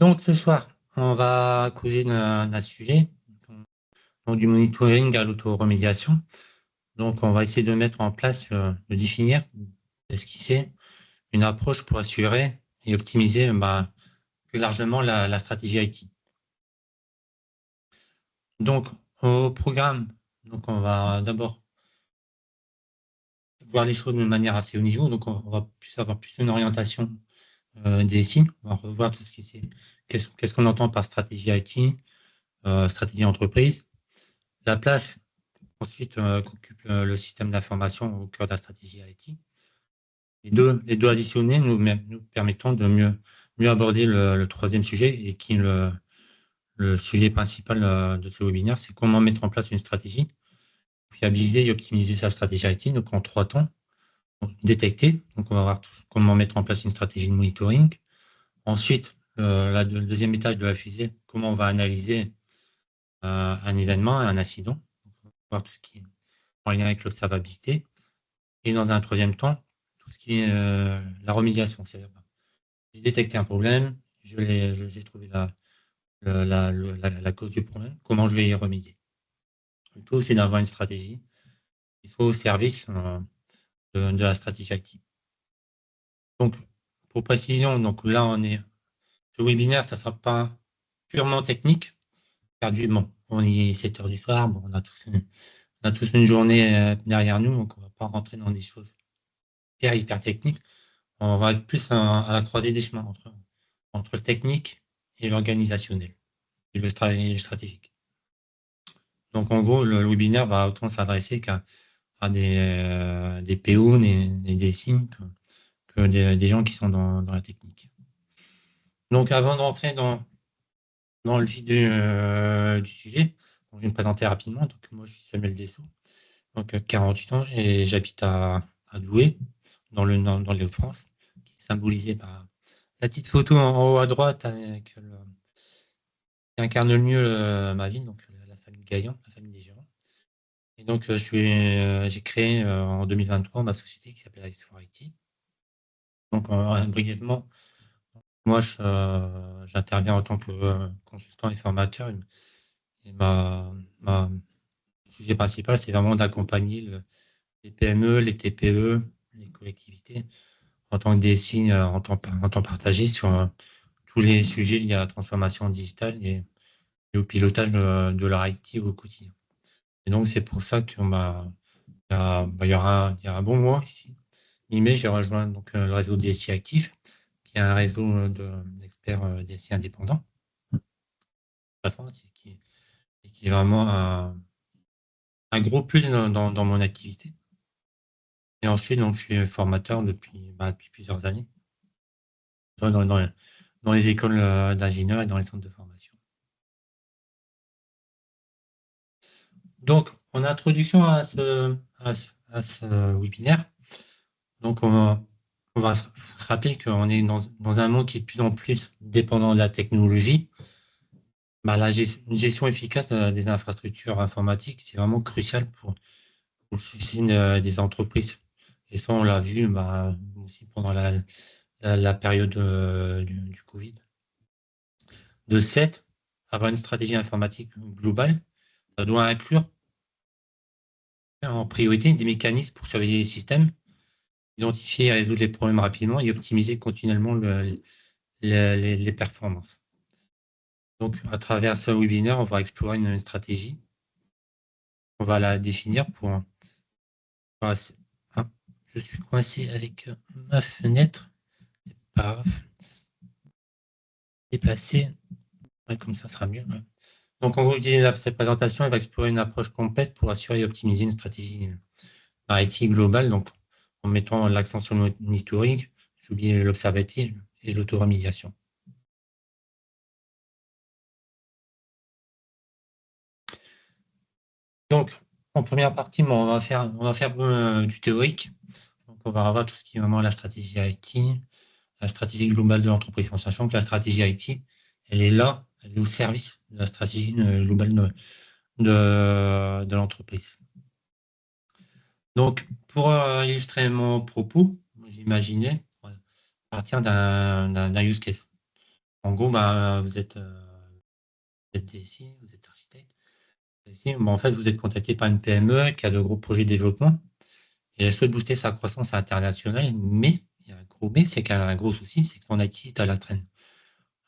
Donc, ce soir, on va causer d'un sujet, donc du monitoring à l'autoremédiation. Donc, on va essayer de mettre en place, de définir, d'esquisser une approche pour assurer et optimiser plus largement la stratégie IT. Donc, au programme, donc on va d'abord voir les choses de manière assez haut niveau. Donc, on va avoir plus une orientation DSI. On va revoir tout ce qui c'est qu'est-ce qu'on entend par stratégie IT, stratégie entreprise, la place ensuite qu'occupe le système d'information au cœur de la stratégie IT. Les deux additionnés nous permettant de mieux aborder le troisième sujet et qui est le sujet principal de ce webinaire, c'est comment mettre en place une stratégie, fiabiliser et optimiser sa stratégie IT, donc en 3 temps. Donc, détecter, donc on va voir comment mettre en place une stratégie de monitoring. Ensuite, le deuxième étage de la fusée, comment on va analyser un événement, un incident, on va voir tout ce qui est en lien avec l'observabilité. Et dans un troisième temps, tout ce qui est la remédiation, c'est-à-dire j'ai détecté un problème, j'ai trouvé la cause du problème, comment je vais y remédier. Le tout, c'est d'avoir une stratégie qui soit au service de la stratégie active. Donc, pour précision, donc là, ce webinaire, ça ne sera pas purement technique, car on est 7 heures du soir, bon, on a tous une journée derrière nous, donc on ne va pas rentrer dans des choses hyper techniques. On va être plus à la croisée des chemins entre le technique et l'organisationnel et le stratégique. Donc, en gros, le webinaire va autant s'adresser qu'à des PO, des DSI, que des gens qui sont dans la technique. Donc, avant de rentrer dans le vif du sujet, je vais me présenter rapidement. Donc, moi, je suis Samuel Dessau, donc 48 ans, et j'habite à Douai, dans les Hauts-de-France, qui est symbolisé par la petite photo en haut à droite qui incarne le mieux ma ville, donc la famille Gaillan, la famille des Géants. Et donc, j'ai créé en 2023 ma société qui s'appelle Ice4IT. Donc, brièvement, moi, j'interviens en tant que consultant et formateur. Et mon sujet principal, c'est vraiment d'accompagner les PME, les TPE, les collectivités, en tant que DSI, en temps partagé sur tous les sujets liés à la transformation digitale et au pilotage de leur IT au quotidien. Et donc, c'est pour ça qu'il il y aura un bon mois ici. Mi-mai, j'ai rejoint donc, le réseau DSI Actif, qui est un réseau d'experts DSI indépendants, qui est vraiment un gros plus dans mon activité. Et ensuite, donc, je suis formateur depuis plusieurs années dans les écoles d'ingénieurs et dans les centres de formation. Donc, en introduction à ce webinaire, donc on va se rappeler qu'on est dans un monde qui est de plus en plus dépendant de la technologie. Une gestion efficace des infrastructures informatiques, c'est vraiment crucial pour le succès des entreprises. Et ça, on l'a vu aussi pendant la période du Covid. De 7, avoir une stratégie informatique globale, ça doit inclure en priorité des mécanismes pour surveiller les systèmes, identifier et résoudre les problèmes rapidement et optimiser continuellement les performances. Donc, à travers ce webinaire, on va explorer une stratégie. On va la définir pour... Ah, je suis coincé avec ma fenêtre. C'est pas grave. Déplacer. Ouais, comme ça sera mieux. Ouais. Donc, en gros, cette présentation, elle va explorer une approche complète pour assurer et optimiser une stratégie IT globale, donc en mettant l'accent sur le monitoring, j'ai oublié l'observative et l'autoremédiation. Donc, en première partie, on va faire du théorique. Donc, on va avoir tout ce qui est vraiment la stratégie IT, la stratégie globale de l'entreprise, en sachant que la stratégie IT, elle est là, elle est au service de la stratégie globale de l'entreprise. Donc, pour illustrer mon propos, j'imaginais partir d'un use case. En gros, vous êtes DSI, vous êtes architecte. DSI, en fait, vous êtes contacté par une PME qui a de gros projets de développement et elle souhaite booster sa croissance internationale, mais il y a un gros mais, c'est qu'elle a un gros souci, c'est que son IT est à la traîne.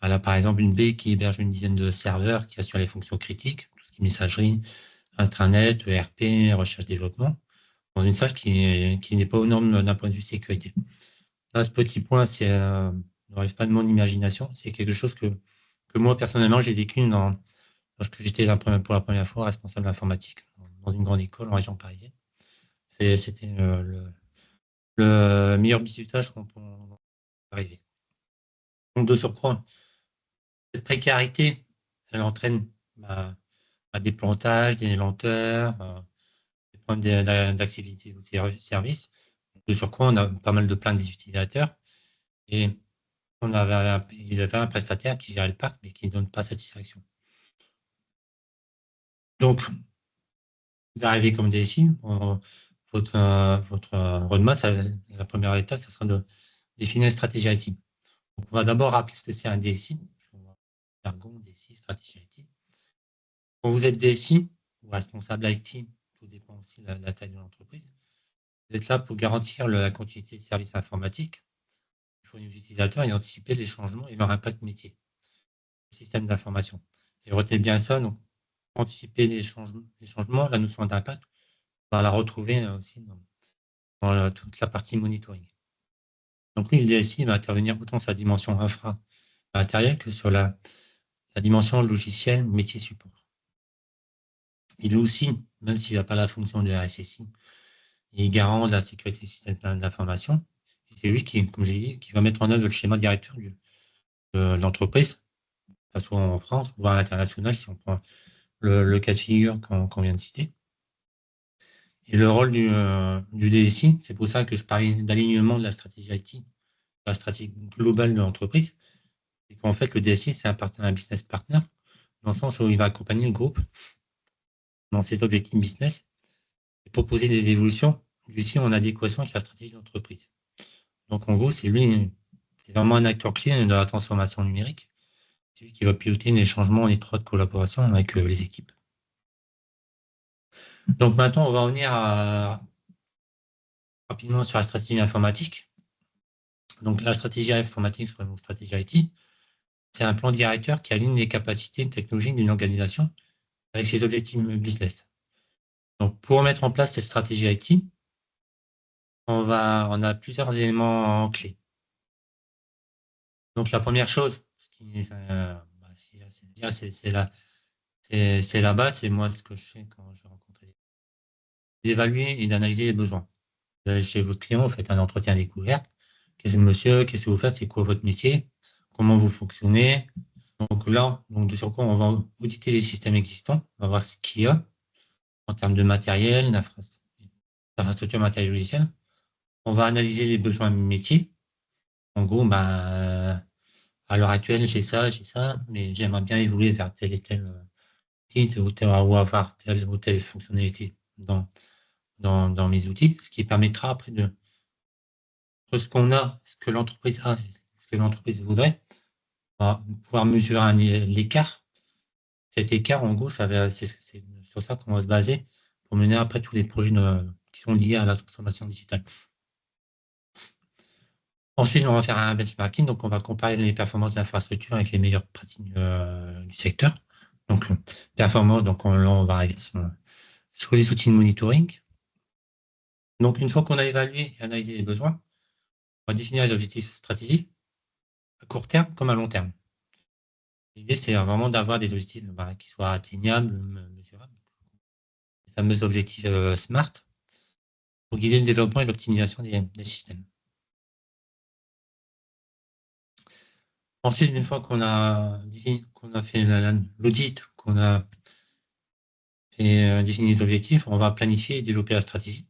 Elle a par exemple une baie qui héberge une dizaine de serveurs qui assurent les fonctions critiques, tout ce qui est messagerie, intranet, ERP, recherche-développement, dans une salle qui n'est pas aux normes d'un point de vue sécurité. Là, ce petit point, ne relève pas de mon imagination, c'est quelque chose que moi, personnellement, j'ai vécu lorsque j'étais pour la première fois responsable informatique dans une grande école en région parisienne. C'était le meilleur bizutage qu'on peut arriver. Donc, de surcroît, cette précarité, elle entraîne des plantages, des lenteurs, des problèmes d'accessibilité au service. De surcroît, on a pas mal de plaintes des utilisateurs et ils avaient un prestataire qui gérait le parc mais qui ne donne pas satisfaction. Donc, vous arrivez comme DSI, votre roadmap, la première étape, ça sera de définir une stratégie IT. Donc, on va d'abord rappeler ce que c'est un DSI, jargon, DSI, stratégie IT. Quand vous êtes DSI ou responsable IT, tout dépend aussi de la taille de l'entreprise, vous êtes là pour garantir la continuité des services informatiques, fournir aux utilisateurs et anticiper les changements et leur impact métier, système d'information. Et retenez bien ça, donc anticiper les changements, la notion d'impact, on va la retrouver aussi dans toute la partie monitoring. Donc oui, le DSI va intervenir autant sur la dimension infra-matérielle que sur la dimension logicielle, métier support. Il est aussi, même s'il n'a pas la fonction de RSSI, il est garant de la sécurité des systèmes d'information. C'est lui qui, comme j'ai dit, qui va mettre en œuvre le schéma directeur de l'entreprise, que ce soit en France ou à l'international, si on prend le cas de figure qu'on vient de citer. Et le rôle du DSI, c'est pour ça que je parlais d'alignement de la stratégie IT, la stratégie globale de l'entreprise. C'est qu'en fait, le DSI, c'est un business partner, dans le sens où il va accompagner le groupe dans ses objectifs business et proposer des évolutions du en adéquation avec la stratégie de l'entreprise. Donc, en gros, c'est vraiment un acteur clé de la transformation numérique. C'est lui qui va piloter les changements en étroite collaboration avec les équipes. Donc, maintenant, on va revenir rapidement sur la stratégie informatique. Donc, la stratégie informatique sur la stratégie IT, c'est un plan directeur qui aligne les capacités technologiques d'une organisation avec ses objectifs business. Donc, pour mettre en place cette stratégie IT, on a plusieurs éléments clés. Donc, la première chose, c'est la base, c'est moi ce que je fais quand je rencontre d'évaluer et d'analyser les besoins. Vous allez chez votre client, vous faites un entretien découverte. Monsieur, qu'est-ce que vous faites? C'est quoi votre métier? Comment vous fonctionnez? Donc là, de sur quoi on va auditer les systèmes existants, on va voir ce qu'il y a en termes de matériel, d'infrastructure matérielle logicielle. On va analyser les besoins métiers. En gros, à l'heure actuelle, j'ai ça, mais j'aimerais bien évoluer vers tel et tel titre ou avoir telle ou telle fonctionnalité dans mes outils, ce qui permettra après de ce qu'on a, ce que l'entreprise a, ce que l'entreprise voudrait, pouvoir mesurer l'écart. Cet écart, en gros, c'est sur ça qu'on va se baser pour mener après tous les projets qui sont liés à la transformation digitale. Ensuite, on va faire un benchmarking, donc on va comparer les performances de l'infrastructure avec les meilleures pratiques du secteur. Donc, performance, donc là, on va arriver sur les outils de monitoring. Donc, une fois qu'on a évalué et analysé les besoins, on va définir les objectifs stratégiques à court terme comme à long terme. L'idée, c'est vraiment d'avoir des objectifs qui soient atteignables, mesurables, les fameux objectifs SMART, pour guider le développement et l'optimisation des systèmes. Ensuite, une fois qu'on a fait l'audit, qu'on a défini les objectifs, on va planifier et développer la stratégie.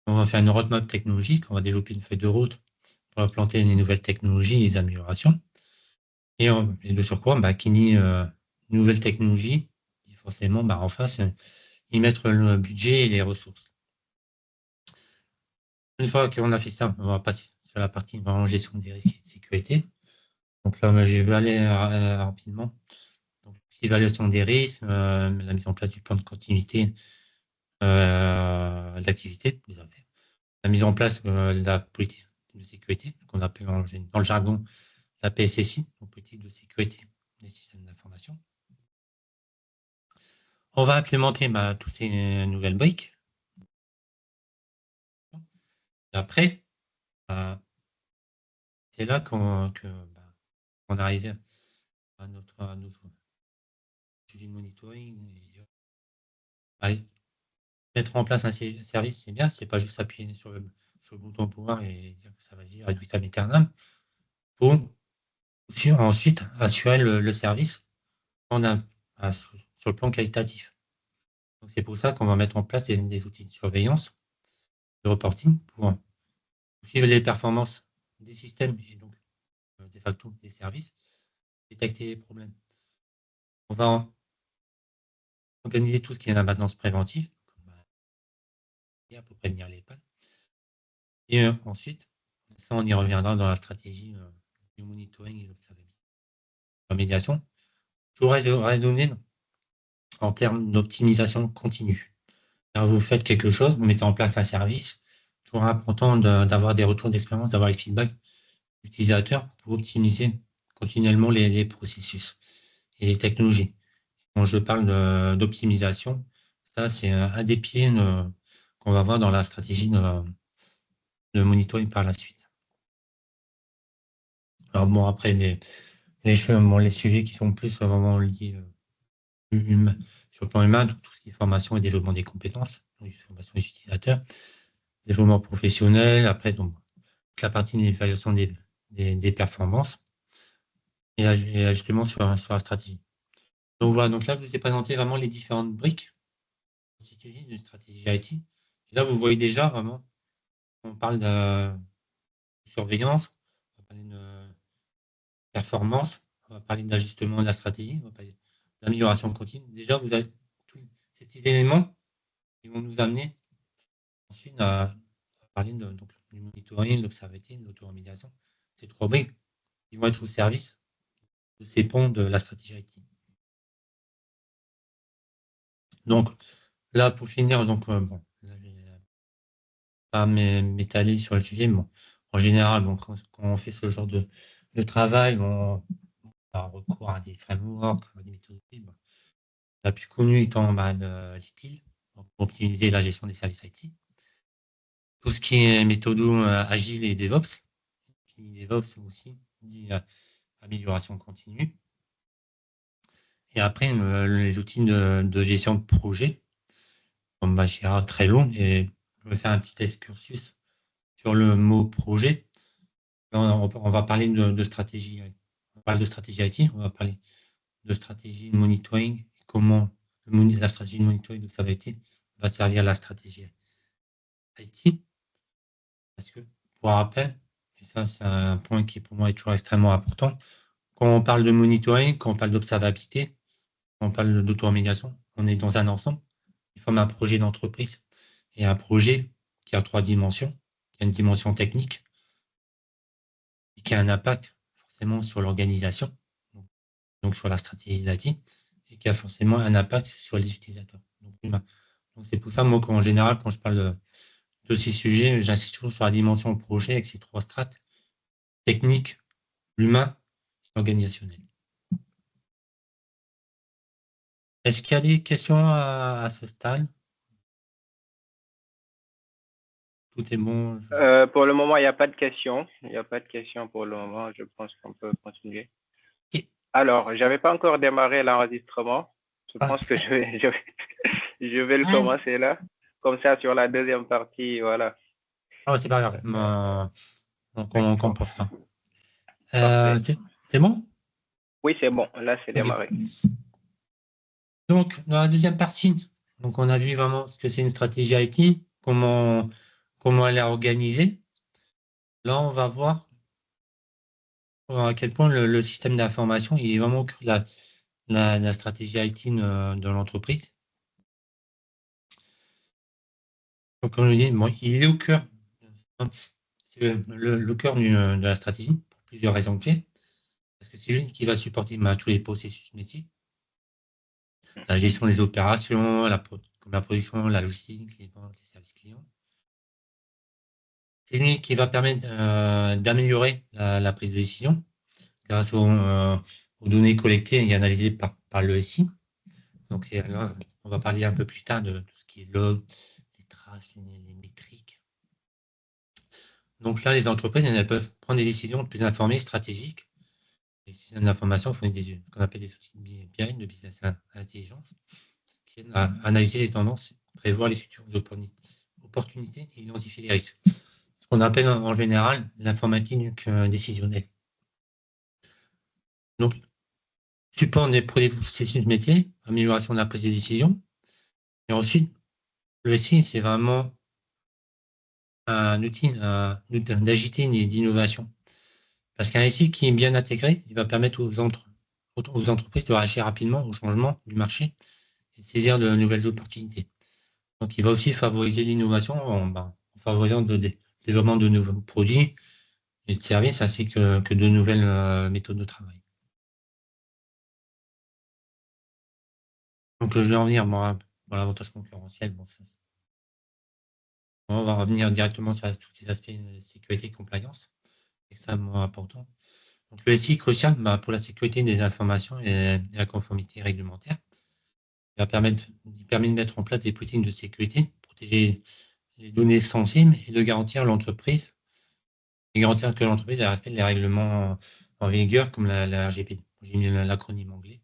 On va faire une roadmap technologique, on va développer une feuille de route pour implanter les nouvelles technologies et les améliorations. Et de surcroît, qui dit nouvelles technologies, dit forcément en face, y mettre le budget et les ressources. Une fois qu'on a fait ça, on va passer sur la partie vraiment gestion des risques et de sécurité. Donc là, je vais aller rapidement. Donc, l'évaluation des risques, la mise en place du plan de continuité d'activité, la mise en place de la politique de sécurité, qu'on appelle dans le jargon la PSSI, donc politique de sécurité des systèmes d'information. On va implémenter toutes ces nouvelles briques. Et après, c'est là qu'on arrive à notre sujet de monitoring. Mettre en place un service, c'est bien, c'est pas juste appuyer sur le bouton pouvoir et dire que ça va vivre ad vitam aeternam. Pour ensuite assurer le service sur le plan qualitatif. C'est pour ça qu'on va mettre en place des outils de surveillance, de reporting, pour suivre les performances des systèmes et donc de facto des services, détecter les problèmes. On va organiser tout ce qui est la maintenance préventive, pour prévenir les pannes. Et ensuite, ça on y reviendra dans la stratégie du monitoring et l'observabilité. La médiation, toujours raisonner en termes d'optimisation continue. Alors, vous faites quelque chose, vous mettez en place un service, toujours important d'avoir des retours d'expérience, d'avoir les feedbacks utilisateurs pour optimiser continuellement les processus et les technologies. Quand je parle d'optimisation, ça c'est un des pieds qu'on va voir dans la stratégie de monitoring par la suite. Alors bon, après les sujets qui sont plus vraiment liés sur le plan humain, tout ce qui est formation et développement des compétences, formation des utilisateurs, développement professionnel, après donc la partie d'évaluation des performances et ajustement sur la stratégie. Donc voilà, donc là, je vous ai présenté vraiment les différentes briques constituées d'une stratégie IT. Et là, vous voyez déjà vraiment, on parle de surveillance, on va parler de performance, on va parler d'ajustement de la stratégie, on va parler d'amélioration continue. Déjà, vous avez tous ces petits éléments qui vont nous amener ensuite à parler donc, du monitoring, de l'observabilité, de l'autoremédiation. Ces trois briques qui vont être au service de ces ponts de la stratégie IT. Donc là, pour finir, donc bon, là, je vais pas m'étaler sur le sujet, mais bon, en général, bon, quand on fait ce genre de travail, on a recours à des frameworks, des méthodologies. Bon. La plus connue étant l'ITIL, pour optimiser la gestion des services IT. Tout ce qui est méthodo agile et DevOps. Puis DevOps aussi dit amélioration continue. Et après, les outils de gestion de projet, comme Jira très long, et je vais faire un petit excursus sur le mot projet. On va parler de stratégie. On parle de stratégie IT, on va parler de stratégie de monitoring, comment la stratégie de monitoring de stabilité va servir à la stratégie IT. Parce que, pour rappel, et ça c'est un point qui pour moi est toujours extrêmement important, quand on parle de monitoring, quand on parle d'observabilité, quand on parle d'autoremédiation, on est dans un ensemble qui forme un projet d'entreprise. Et un projet qui a 3 dimensions, qui a une dimension technique, et qui a un impact forcément sur l'organisation, donc sur la stratégie d'IT, et qui a forcément un impact sur les utilisateurs, donc humains. Donc c'est pour ça, moi, en général, quand je parle de ces sujets, j'insiste toujours sur la dimension projet avec ces 3 strates, technique, l'humain et l'organisationnel. Est-ce qu'il y a des questions à ce stade? Tout est bon? Pour le moment, il n'y a pas de questions. Il n'y a pas de questions pour le moment. Je pense qu'on peut continuer. Okay. Alors, je n'avais pas encore démarré l'enregistrement. Je pense que je vais le commencer là. Comme ça, sur la deuxième partie, voilà. Ah, c'est pas grave. Donc, on compensera. C'est bon? Oui, c'est bon. Là, c'est démarré. Donc, dans la deuxième partie, donc on a vu vraiment ce que c'est une stratégie IT, comment elle est organisée. Là, on va voir à quel point le système d'information il est vraiment la stratégie IT de l'entreprise. Donc, on nous dit, bon, il est au cœur, c'est le cœur de la stratégie pour plusieurs raisons clés. parce que c'est lui qui va supporter tous les processus métiers, la gestion des opérations, comme la production, la logistique, les ventes, les services clients. C'est lui qui va permettre d'améliorer la prise de décision grâce aux données collectées et analysées par le SI. Donc, on va parler un peu plus tard de tout ce qui est log, les traces, les métriques. Donc là, les entreprises, elles peuvent prendre des décisions plus informées, stratégiques. Les systèmes d'information font ce qu'on appelle des outils de BI, de business intelligence, qui aident à analyser les tendances, prévoir les futures opportunités et identifier les risques. Ce qu'on appelle en général l'informatique décisionnelle. Donc, support des processus métiers, amélioration de la prise de décision. Et ensuite, le SI, c'est vraiment un outil d'agilité et d'innovation. Parce qu'un SI qui est bien intégré, il va permettre aux entreprises de réagir rapidement aux changements du marché et de saisir de nouvelles opportunités. Donc, il va aussi favoriser l'innovation en favorisant le développement de nouveaux produits et de services, ainsi que de nouvelles méthodes de travail. Donc, je vais en venir dans l'avantage concurrentiel. On va revenir directement sur tous les aspects de sécurité et compliance, extrêmement important. Donc, le SI est crucial pour la sécurité des informations et la conformité réglementaire. Il permet de mettre en place des politiques de sécurité, protéger les données sensibles et de garantir l'entreprise, et garantir que l'entreprise respecte les règlements en vigueur, comme la RGPD. J'ai mis l'acronyme anglais.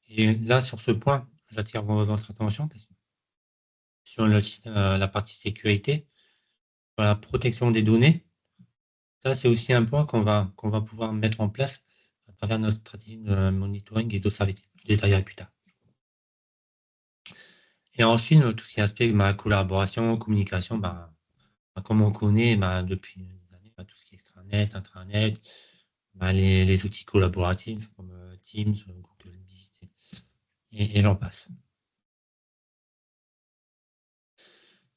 Et là, sur ce point, j'attire votre attention parce que sur la partie sécurité, sur la protection des données, ça, c'est aussi un point qu'on va pouvoir mettre en place à travers notre stratégie de monitoring et d'observabilité. Je détaillerai plus tard. Et ensuite, tout ce qui est aspect collaboration, communication, comme on connaît depuis des années, tout ce qui est extranet, intranet, les outils collaboratifs comme Teams, Google Meet et j'en passe.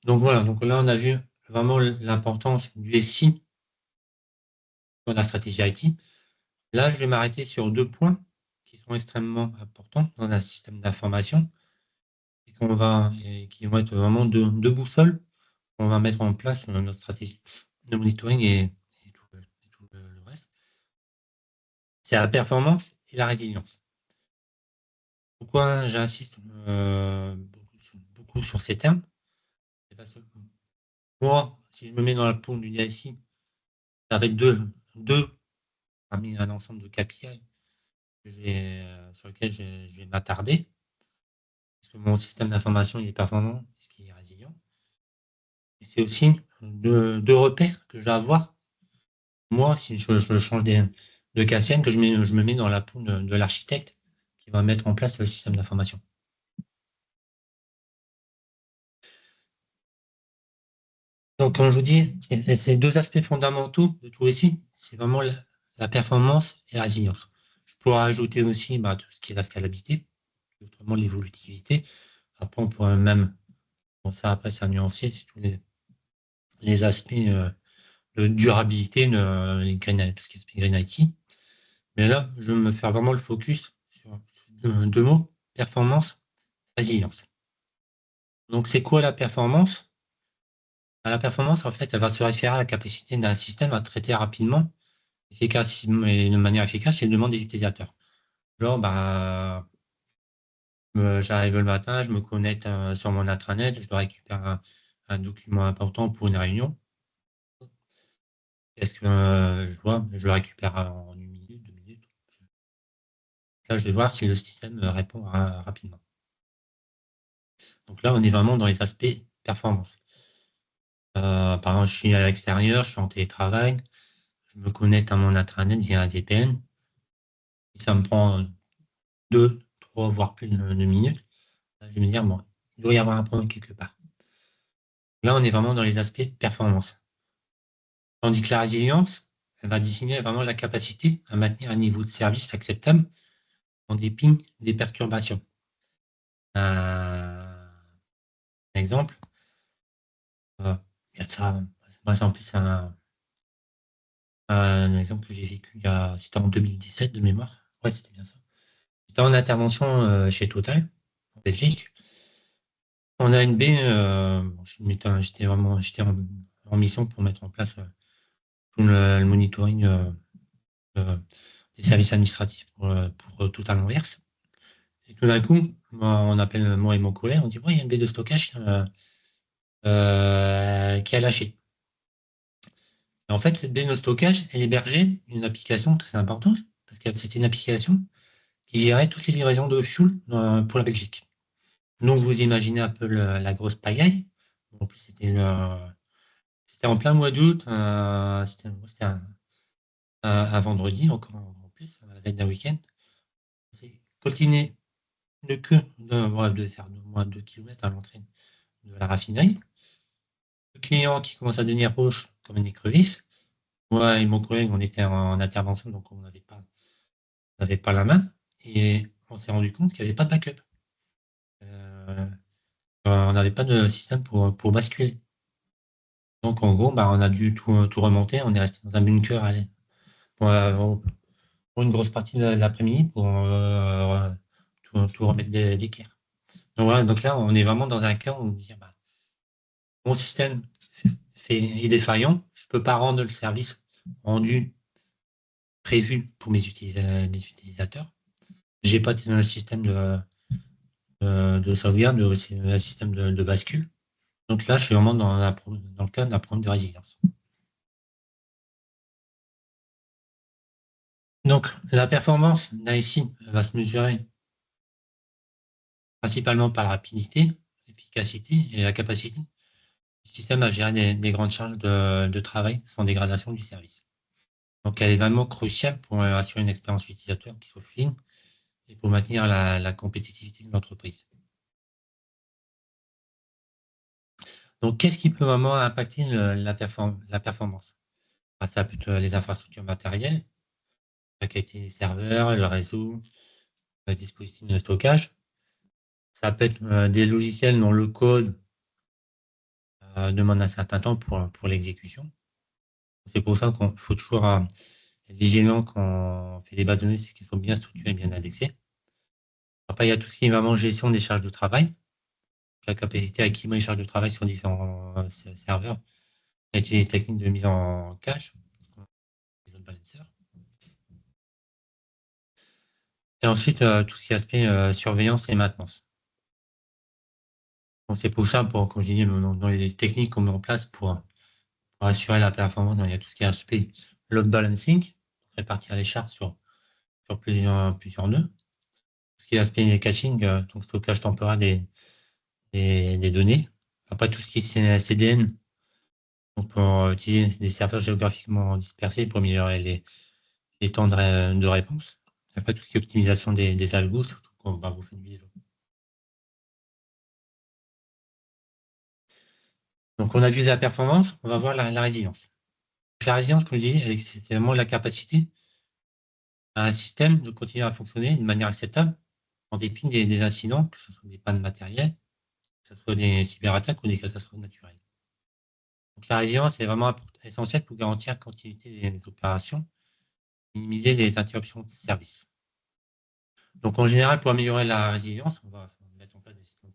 Donc voilà, donc là on a vu vraiment l'importance du SI dans la stratégie IT. Là, je vais m'arrêter sur 2 points qui sont extrêmement importants dans un système d'information et qui vont être vraiment deux boussoles qu'on va mettre en place dans notre stratégie de monitoring et tout le reste. C'est la performance et la résilience. Pourquoi j'insiste beaucoup sur ces termes? Moi, si je me mets dans la peau du DSI, avec deux parmi un ensemble de KPI sur lesquels je vais m'attarder, parce que mon système d'information est performant, ce qui est résilient. Et c'est aussi deux repères que je vais avoir. Moi, si je change de casquette, que je me mets dans la peau de l'architecte qui va mettre en place le système d'information. Donc, comme je vous dis, ces 2 aspects fondamentaux de tout SI, c'est vraiment la performance et la résilience. Je pourrais ajouter aussi tout ce qui est la scalabilité, autrement l'évolutivité. Après, on pourrait même, après, ça nuancer, c'est tous les aspects de durabilité, tout ce qui est Green IT. Mais là, je vais me faire vraiment le focus sur 2 mots, performance, résilience. Donc, c'est quoi la performance? La performance, en fait, elle va se référer à la capacité d'un système à traiter rapidement et de manière efficace les demandes des utilisateurs. Genre, j'arrive le matin, je me connecte sur mon intranet, je dois récupérer un document important pour une réunion. Est-ce que je le récupère en 1 minute, 2 minutes? Là, je vais voir si le système répond rapidement. Donc là, on est vraiment dans les aspects performance. Par exemple, je suis à l'extérieur, je suis en télétravail, je me connecte à mon intranet via un VPN. Si ça me prend 2, 3, voire plus de minutes, je vais me dire, bon, il doit y avoir un problème quelque part. Là, on est vraiment dans les aspects performance. Tandis que la résilience, elle va désigner vraiment la capacité à maintenir un niveau de service acceptable en dépit des perturbations. Un exemple, il y a ça, par exemple, un exemple que j'ai vécu c'était en 2017 de mémoire. Ouais, c'était bien ça. J'étais en intervention chez Total, en Belgique. On a une baie, j'étais en mission pour mettre en place tout le monitoring des services administratifs pour Total Anvers. Et tout d'un coup, on appelle moi et mon collègue, on dit ouais, il y a une baie de stockage qui a lâché. Et en fait, cette baie de stockage, elle hébergeait une application très importante, parce que c'était une application qui gérait toutes les livraisons de fuel pour la Belgique. Donc, vous imaginez un peu la grosse pagaille. En plus, c'était en plein mois d'août, c'était un vendredi, encore en plus, à la veille d'un week-end. C'est coltiner une queue de faire au moins 2 km à l'entrée de la raffinerie. Le client qui commence à devenir rouge comme une écrevisse. Moi et mon collègue, on était en intervention, donc on n'avait pas la main. Et on s'est rendu compte qu'il n'y avait pas de backup. On n'avait pas de système pour basculer. Donc, en gros, on a dû tout remonter. On est resté dans un bunker pour une grosse partie de l'après-midi pour tout remettre d'équerre. Donc, voilà, donc là, on est vraiment dans un cas où on dit mon système est défaillant. Je ne peux pas rendre le service rendu prévu pour mes utilisateurs. Je n'ai pas de système de sauvegarde, un système de bascule. Donc là, je suis vraiment dans le cadre d'un problème de résilience. Donc, la performance d'un SI va se mesurer principalement par la rapidité, l'efficacité et la capacité du système à gérer des grandes charges de travail sans dégradation du service. Donc, elle est vraiment cruciale pour assurer une expérience utilisateur qui soit fluide et pour maintenir la compétitivité de l'entreprise. Donc, qu'est-ce qui peut vraiment impacter la performance? Ça peut être les infrastructures matérielles, la qualité des serveurs, le réseau, le dispositif de stockage. Ça peut être des logiciels dont le code demande un certain temps pour l'exécution. C'est pour ça qu'il faut toujours être vigilant quand on fait des bases de données, c'est qu'elles soient bien structurées et bien indexées. Après, il y a tout ce qui est vraiment gestion des charges de travail, la capacité à équilibrer les charges de travail sur différents serveurs, et utiliser des techniques de mise en cache, les load balancers. Et ensuite, tout ce qui est aspect surveillance et maintenance. Donc, c'est pour ça, comme je dis, dans les techniques qu'on met en place pour assurer la performance, il y a tout ce qui est aspect load balancing, répartir les charges sur plusieurs nœuds. Tout ce qui est aspect caching, donc stockage temporaire des données. Après, tout ce qui est CDN, donc pour utiliser des serveurs géographiquement dispersés pour améliorer les temps de réponse. Après, tout ce qui est optimisation des algos, surtout quand on va vous faire une vidéo. Donc, on a vu la performance, on va voir la résilience. Donc, la résilience, comme je dis, c'est vraiment la capacité à un système de continuer à fonctionner de manière acceptable en dépit des incidents, que ce soit des pannes matérielles, que ce soit des cyberattaques ou des catastrophes naturelles. Donc, la résilience est vraiment essentielle pour garantir la continuité des opérations, minimiser les interruptions de service. Donc, en général, pour améliorer la résilience, on va mettre en place des systèmes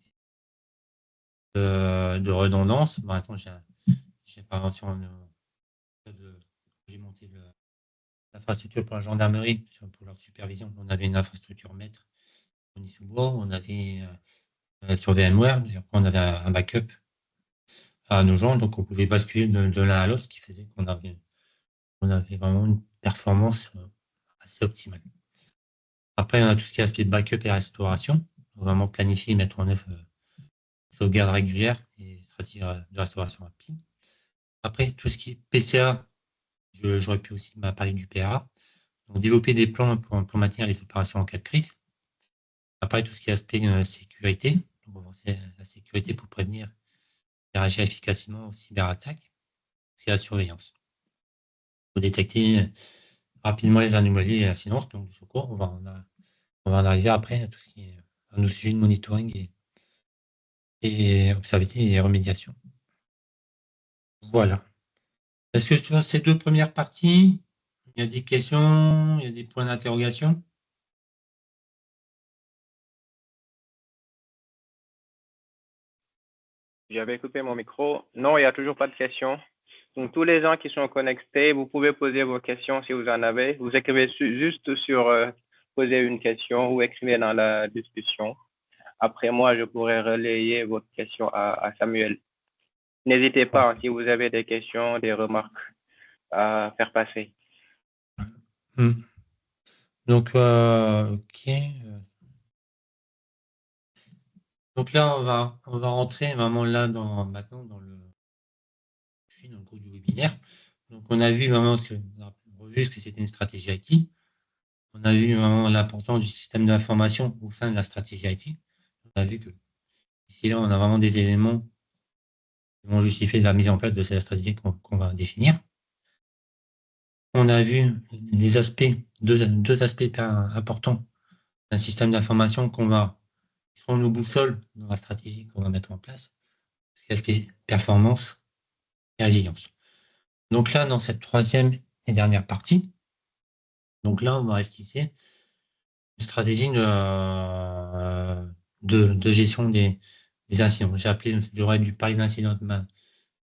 de redondance. Bon, attends, j'ai pas j'ai monté l'infrastructure pour la gendarmerie, pour leur supervision. On avait une infrastructure maître sous bois, on avait sur VMware, et après on avait un backup à nos gens, donc on pouvait basculer de l'un à l'autre, ce qui faisait qu'on avait vraiment une performance assez optimale. Après, on a tout ce qui est aspect backup et restauration. On va vraiment planifier et mettre en œuvre sauvegarde régulière et stratégie de restauration rapide. Après, tout ce qui est PCA, j'aurais pu aussi parler du PRA. Donc, développer des plans pour maintenir les opérations en cas de crise. Après, tout ce qui est aspect sécurité. Donc, on va la sécurité pour prévenir et réagir efficacement aux cyberattaques. C'est la surveillance. Il faut détecter rapidement les anomalies et l'incidence, donc du secours. On va en arriver après à tout ce qui est à nos sujets de monitoring et observabilité et remédiation. Voilà. Est-ce que sur ces deux premières parties, il y a des questions, il y a des points d'interrogation? J'avais coupé mon micro. Non, il n'y a toujours pas de questions. Donc, tous les gens qui sont connectés, vous pouvez poser vos questions si vous en avez. Vous écrivez juste sur poser une question ou écrivez dans la discussion. Après moi, je pourrai relayer votre question à Samuel. N'hésitez pas si vous avez des questions, des remarques à faire passer. Donc, ok. Donc là, on va rentrer vraiment là maintenant dans le cours du webinaire. Donc, on a vu vraiment ce que c'était une stratégie IT. On a vu vraiment l'importance du système d'information au sein de la stratégie IT. On a vu que ici, là, on a vraiment des éléments qui vont justifier la mise en place de cette stratégie qu'on va définir. On a vu les aspects, deux aspects importants d'un système d'information qui seront nos boussoles dans la stratégie qu'on va mettre en place. C'est l'aspect performance et résilience. Donc là, dans cette troisième et dernière partie, donc là, on va esquisser une stratégie de gestion des incidents. J'ai appelé, j'aurais dû parler d'incident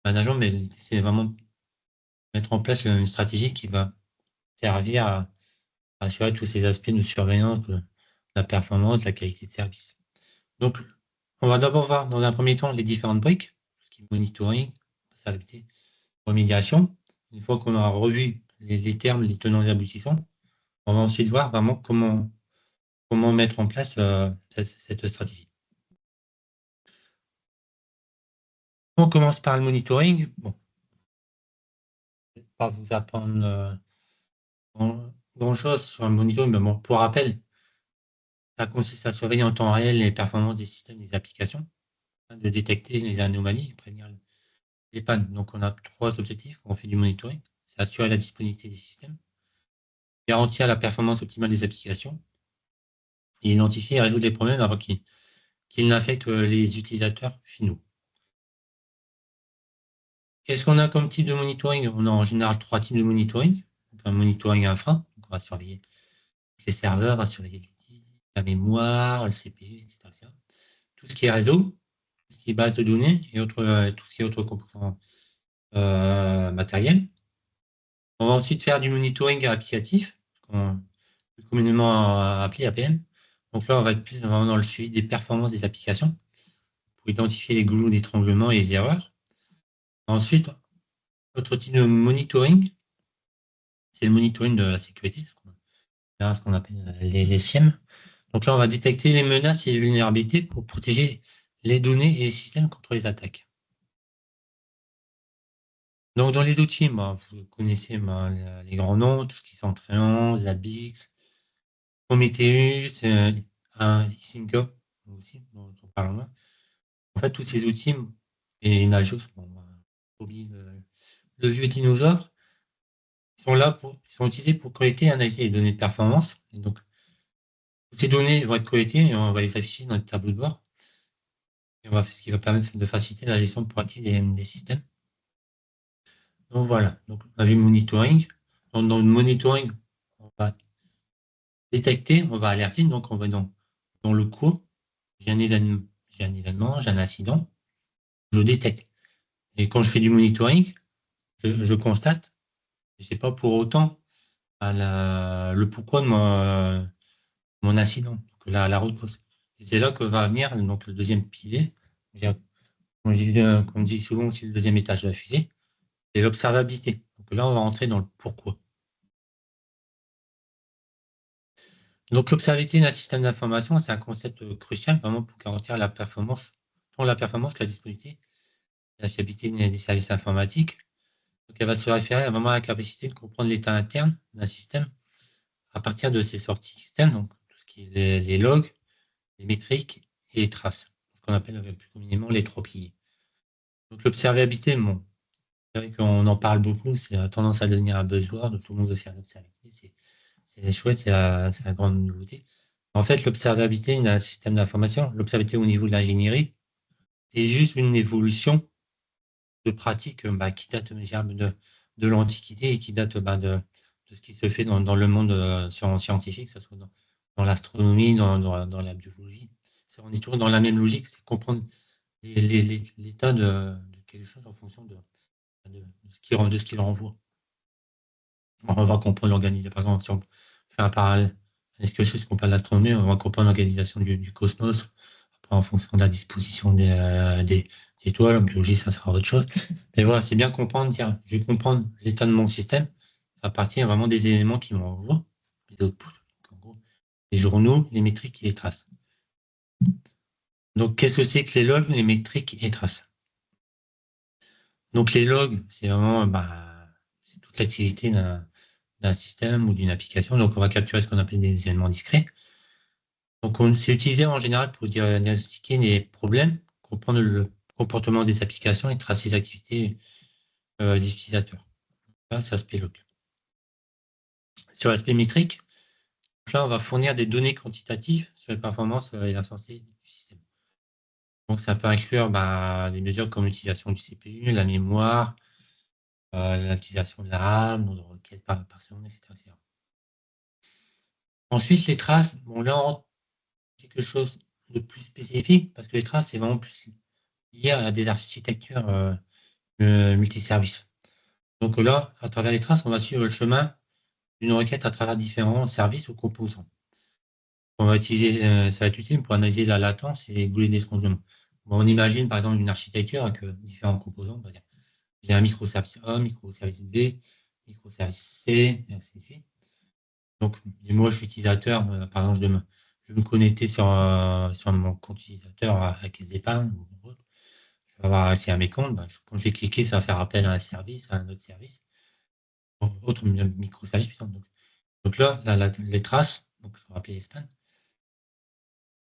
management, mais c'est vraiment mettre en place une stratégie qui va servir à assurer tous ces aspects de surveillance de la performance, de la qualité de service. Donc, on va d'abord voir dans un premier temps les différentes briques, ce qui est monitoring, traçabilité, remédiation. Une fois qu'on aura revu les termes, les tenants et aboutissants, on va ensuite voir vraiment comment mettre en place cette stratégie. On commence par le monitoring. Bon, je ne vais pas vous apprendre grand-chose sur le monitoring, mais bon, pour rappel, ça consiste à surveiller en temps réel les performances des systèmes et des applications, de détecter les anomalies et prévenir les pannes. Donc, on a trois objectifs quand on fait du monitoring. C'est assurer la disponibilité des systèmes, garantir la performance optimale des applications et identifier et résoudre les problèmes avant qu'ils n'affectent les utilisateurs finaux. Qu'est-ce qu'on a comme type de monitoring? On a en général trois types de monitoring. Donc, un monitoring infra, donc on va surveiller les serveurs, on va surveiller la mémoire, le CPU, etc. Tout ce qui est réseau, tout ce qui est base de données et tout ce qui est autres composants matériels. On va ensuite faire du monitoring applicatif, plus communément appelé APM. Donc là, on va être plus vraiment dans le suivi des performances des applications pour identifier les goulets d'étranglement et les erreurs. Ensuite, autre type de monitoring, c'est le monitoring de la sécurité, ce qu'on appelle les SIEM. Donc là, on va détecter les menaces et les vulnérabilités pour protéger les données et les systèmes contre les attaques. Donc, dans les outils, vous connaissez les grands noms, tout ce qui est Centrion, Zabbix, Prometheus, Isinga aussi, dont on parle moins. En fait, tous ces outils, et Nagios, le vieux dinosaure, ils sont utilisés pour collecter et analyser les données de performance. Et donc, ces données vont être collectées et on va les afficher dans le tableau de bord. Ce qui va permettre de faciliter la gestion proactive des systèmes. Donc voilà, donc on a vu le monitoring. Donc, dans le monitoring, on va détecter, on va alerter, donc on va dans le cours, j'ai un événement, j'ai un incident, je détecte. Et quand je fais du monitoring, je constate, je ne sais pas pour autant le pourquoi de mon incident, donc la route cause. Et c'est là que va venir donc, le deuxième pilier, comme on dit souvent, c'est le deuxième étage de la fusée, c'est l'observabilité. Donc là, on va rentrer dans le pourquoi. Donc l'observabilité d'un système d'information, c'est un concept crucial vraiment pour garantir la performance, tant la performance que la disponibilité, la fiabilité des services informatiques. Donc elle va se référer à vraiment à la capacité de comprendre l'état interne d'un système à partir de ses sorties externes, donc tout ce qui est les logs, les métriques et les traces, ce qu'on appelle plus communément les trois piliers. Donc l'observabilité, bon, c'est vrai qu'on en parle beaucoup, c'est tendance à devenir un buzzword, tout le monde veut faire l'observabilité, c'est chouette, c'est la grande nouveauté. En fait, l'observabilité d'un système d'information, l'observabilité au niveau de l'ingénierie, c'est juste une évolution de pratique qui date de l'Antiquité et qui date de ce qui se fait dans le monde scientifique, que ce soit dans l'astronomie, dans la biologie. On est toujours dans la même logique, c'est comprendre l'état de quelque chose en fonction de ce qu'il renvoie. On va comprendre l'organisation. Par exemple, si on fait un parallèle, est-ce que ce qu'on parle d'astronomie, on va comprendre l'organisation du cosmos. Après, en fonction de la disposition des étoiles, en biologie, ça sera autre chose. Mais voilà, c'est bien comprendre, dire, je vais comprendre l'état de mon système à partir vraiment des éléments qui m'envoient, les outputs, en gros, les journaux, les métriques et les traces. Donc, qu'est-ce que c'est que les logs, les métriques et les traces? Donc, les logs, c'est vraiment c'est toute l'activité d'un système ou d'une application. Donc, on va capturer ce qu'on appelle des éléments discrets. Donc, c'est utilisé en général pour diagnostiquer les problèmes, comprendre le comportement des applications et tracer les activités des utilisateurs. Là, c'est l'aspect log. Sur l'aspect métrique, là, on va fournir des données quantitatives sur les performances et la sensibilité du système. Donc, ça peut inclure des mesures comme l'utilisation du CPU, la mémoire, l'utilisation de la RAM, le nombre de requêtes par seconde, etc., etc. Ensuite, les traces, là, on rentre quelque chose de plus spécifique parce que les traces, c'est vraiment plus lié à des architectures multiservices. Donc là, à travers les traces, on va suivre le chemin d'une requête à travers différents services ou composants. On va utiliser, ça va être utile pour analyser la latence et les goulets d'étranglement. On imagine par exemple une architecture avec différents composants. On va dire, j'ai un microservice A, microservice B, microservice C, et ainsi de suite. Donc, moi, je suis utilisateur, par exemple, je vais me connecter sur mon compte utilisateur à Caisse d'épargne. Je vais avoir accès à mes comptes. Quand je vais cliquer, ça va faire appel à un service, à un autre service, autre microservice. Donc là, les traces, donc ça va appeler les spans,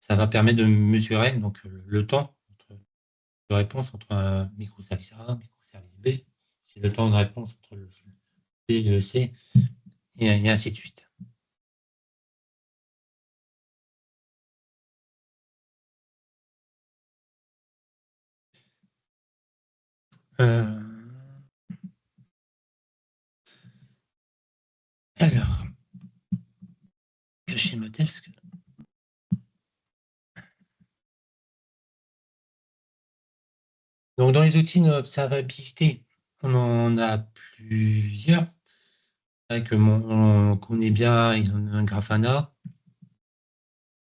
ça va permettre de mesurer donc, le temps de réponse entre un microservice A, un microservice B, c'est le temps de réponse entre le B et le C, et ainsi de suite. Alors, que schématel, donc, dans les outils d'observabilité, on en a plusieurs. On connaît bien un Grafana,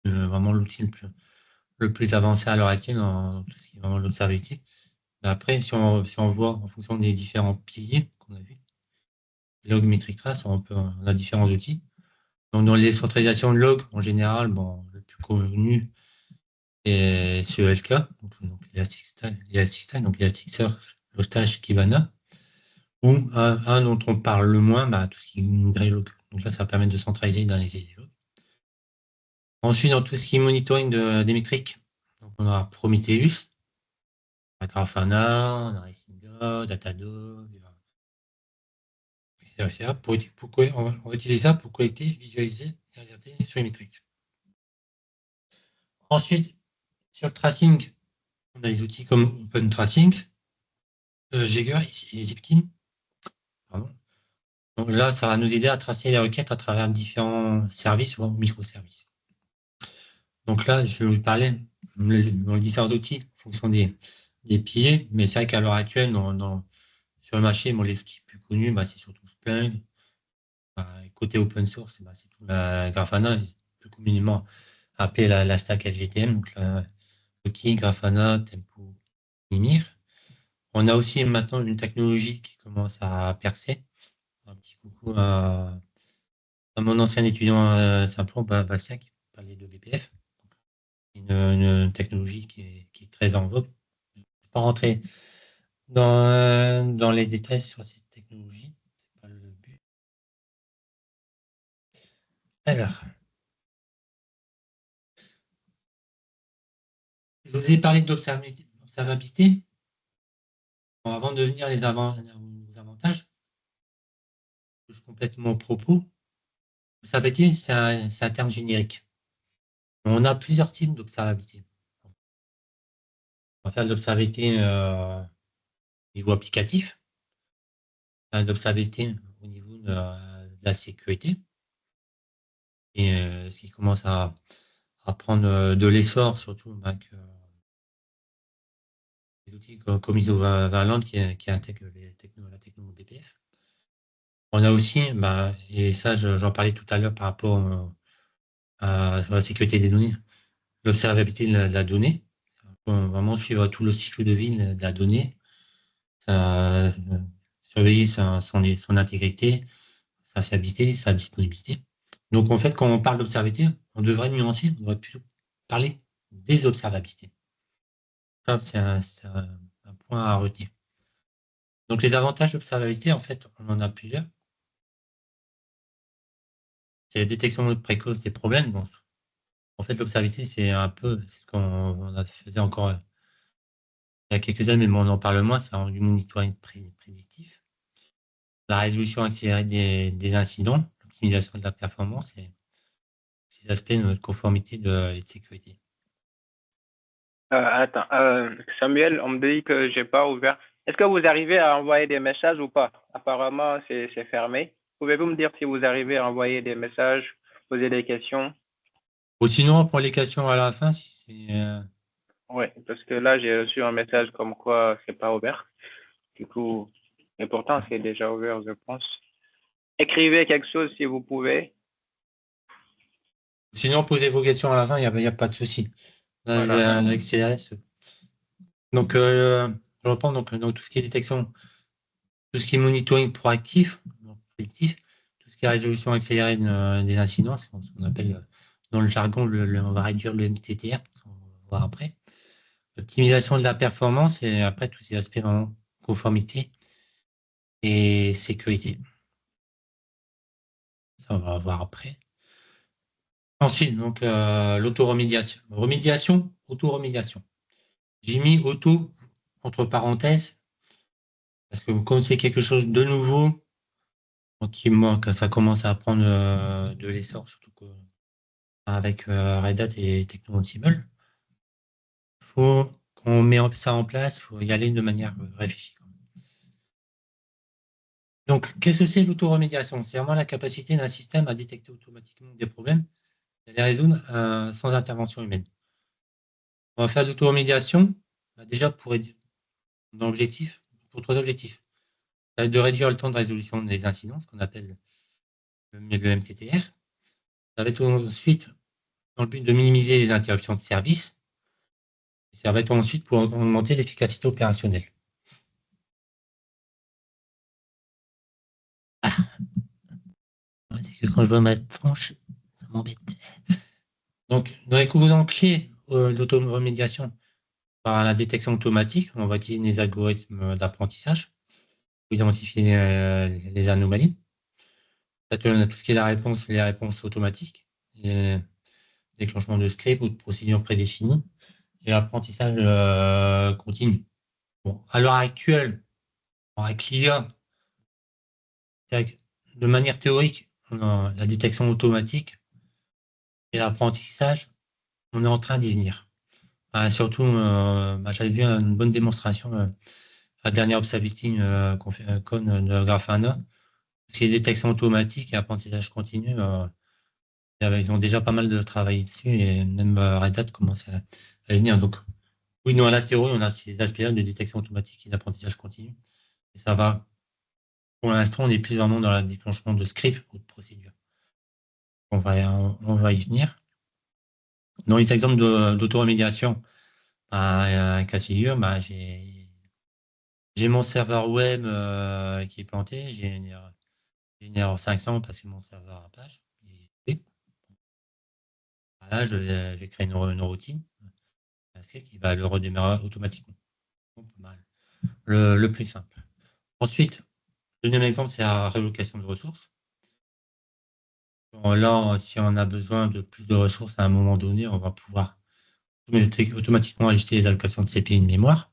vraiment l'outil le plus avancé à l'heure actuelle dans tout ce qui est vraiment l'observabilité. Après, si on voit en fonction des différents piliers qu'on a vus, log, métrique, trace, on a différents outils. Donc, dans les centralisations de log, en général, le plus connu est ELK, donc Elasticsearch, donc Elasticsearch, Logstash, Kibana, ou un dont on parle le moins, tout ce qui est Greylog. Donc là, ça va permettre de centraliser dans les logs. Ensuite, dans tout ce qui est monitoring des métriques, donc on a Prometheus, Grafana, on a Racinga, Datadog, etc. On va utiliser ça pour collecter, visualiser et alerter sur les métriques. Ensuite, sur le tracing, on a des outils comme OpenTracing, Jaeger et Zipkin. Donc là, ça va nous aider à tracer les requêtes à travers différents services ou microservices. Donc là, je vais vous parler dans les différents outils en fonction des piliers, mais c'est vrai qu'à l'heure actuelle, sur le marché, les outils plus connus, c'est surtout Splunk. Côté open source, c'est tout la Grafana, plus communément appelé la stack LGTM, donc Loki, Grafana, Tempo, Mimir. On a aussi maintenant une technologie qui commence à percer. Un petit coucou à mon ancien étudiant Simplon, Bastien, qui parlait de BPF. Une technologie qui est très en vogue. Je ne vais pas rentrer dans les détails sur cette technologie. Ce n'est pas le but. Alors, je vous ai parlé d'observabilité. Avant de venir aux avantages, je complète mon propos. L'observabilité, c'est un terme générique. On a plusieurs types d'observabilité. On va faire de l'observabilité au niveau applicatif. l'observabilité au niveau de la sécurité. Et ce qui commence à prendre de l'essor, surtout avec des outils comme ISO 20 qui intègrent la techno DPF. On a aussi, et ça j'en parlais tout à l'heure par rapport à la sécurité des données, l'observabilité de la donnée. On va vraiment suivre tout le cycle de vie de la donnée, surveiller son intégrité, sa fiabilité, sa disponibilité. Donc en fait, quand on parle d'observabilité, on devrait nuancer, on devrait plutôt parler des observabilités. Ça, c'est un point à retenir. Donc les avantages d'observabilité, en fait, on en a plusieurs. C'est la détection précoce des problèmes. Bon, en fait, l'observabilité, c'est un peu ce qu'on a fait encore il y a quelques années, mais on en parle moins, c'est du monitoring prédictif. La résolution accélérée des incidents, l'optimisation de la performance et ces aspects de notre conformité et de sécurité. Attends, Samuel, on me dit que j'ai pas ouvert. Est-ce que vous arrivez à envoyer des messages ou pas? Apparemment, c'est fermé. Pouvez-vous me dire si vous arrivez à envoyer des messages, poser des questions? Ou sinon, pour les questions à la fin, si c'est... Oui, parce que là, j'ai reçu un message comme quoi c'est pas ouvert. Du coup, et pourtant, c'est déjà ouvert, je pense. Écrivez quelque chose si vous pouvez. Sinon, posez vos questions à la fin, il n'y a pas de souci. Là, je vais accélérer. Donc, je reprends donc, tout ce qui est détection, tout ce qui est monitoring proactif, donc prédictif, tout ce qui est résolution accélérée des incidents, ce qu'on appelle dans le jargon, on va réduire le MTTR, on va voir après. Optimisation de la performance et après tous ces aspects vraiment conformité et sécurité. Ça, on va voir après. Ensuite, donc, l'auto-remédiation. Remédiation, auto-remédiation. J'ai mis auto entre parenthèses parce que comme c'est quelque chose de nouveau, quand ça commence à prendre de l'essor, surtout avec Red Hat et Techno Ansible, quand on met ça en place, il faut y aller de manière réfléchie. Donc, qu'est-ce que c'est l'autoremédiation? C'est vraiment la capacité d'un système à détecter automatiquement des problèmes et les résoudre sans intervention humaine. On va faire de l'autoremédiation déjà dans l'objectif, pour 3 objectifs. Ça va être de réduire le temps de résolution des incidents, ce qu'on appelle le MTTR. Ça va être ensuite dans le but de minimiser les interruptions de service. Et ça va être ensuite pour augmenter l'efficacité opérationnelle. C'est que quand je vois ma tronche, ça m'embête. Donc, dans les composants clés d'autoremédiation, par la détection automatique, on va utiliser des algorithmes d'apprentissage pour identifier les anomalies. On a tout ce qui est les réponses automatiques, les déclenchement de scripts ou de procédures prédéfinies et l'apprentissage continu. Bon, à l'heure actuelle, avec l'IA, de manière théorique, on a la détection automatique et l'apprentissage, on est en train d'y venir. Surtout, j'avais vu une bonne démonstration à la dernière Observability Con de Grafana. C'est détection automatique et apprentissage continu. Ils ont déjà pas mal de travail dessus et même Red Hat commence à venir. Donc, oui, nous, à la théorie, on a ces aspects-là de détection automatique et d'apprentissage continu. Et ça va, pour l'instant, on est plus vraiment dans le déclenchement de scripts ou de procédures. On va y venir. Dans les exemples d'autoremédiation, cas de figure, j'ai mon serveur web qui est planté, j'ai une erreur 500 parce que mon serveur Apache. Là, je vais créer une routine, un script qui va le redémarrer automatiquement. Le plus simple. Ensuite, le deuxième exemple, c'est la réallocation de ressources. Là, si on a besoin de plus de ressources à un moment donné, on va pouvoir automatiquement ajuster les allocations de CPU et de mémoire.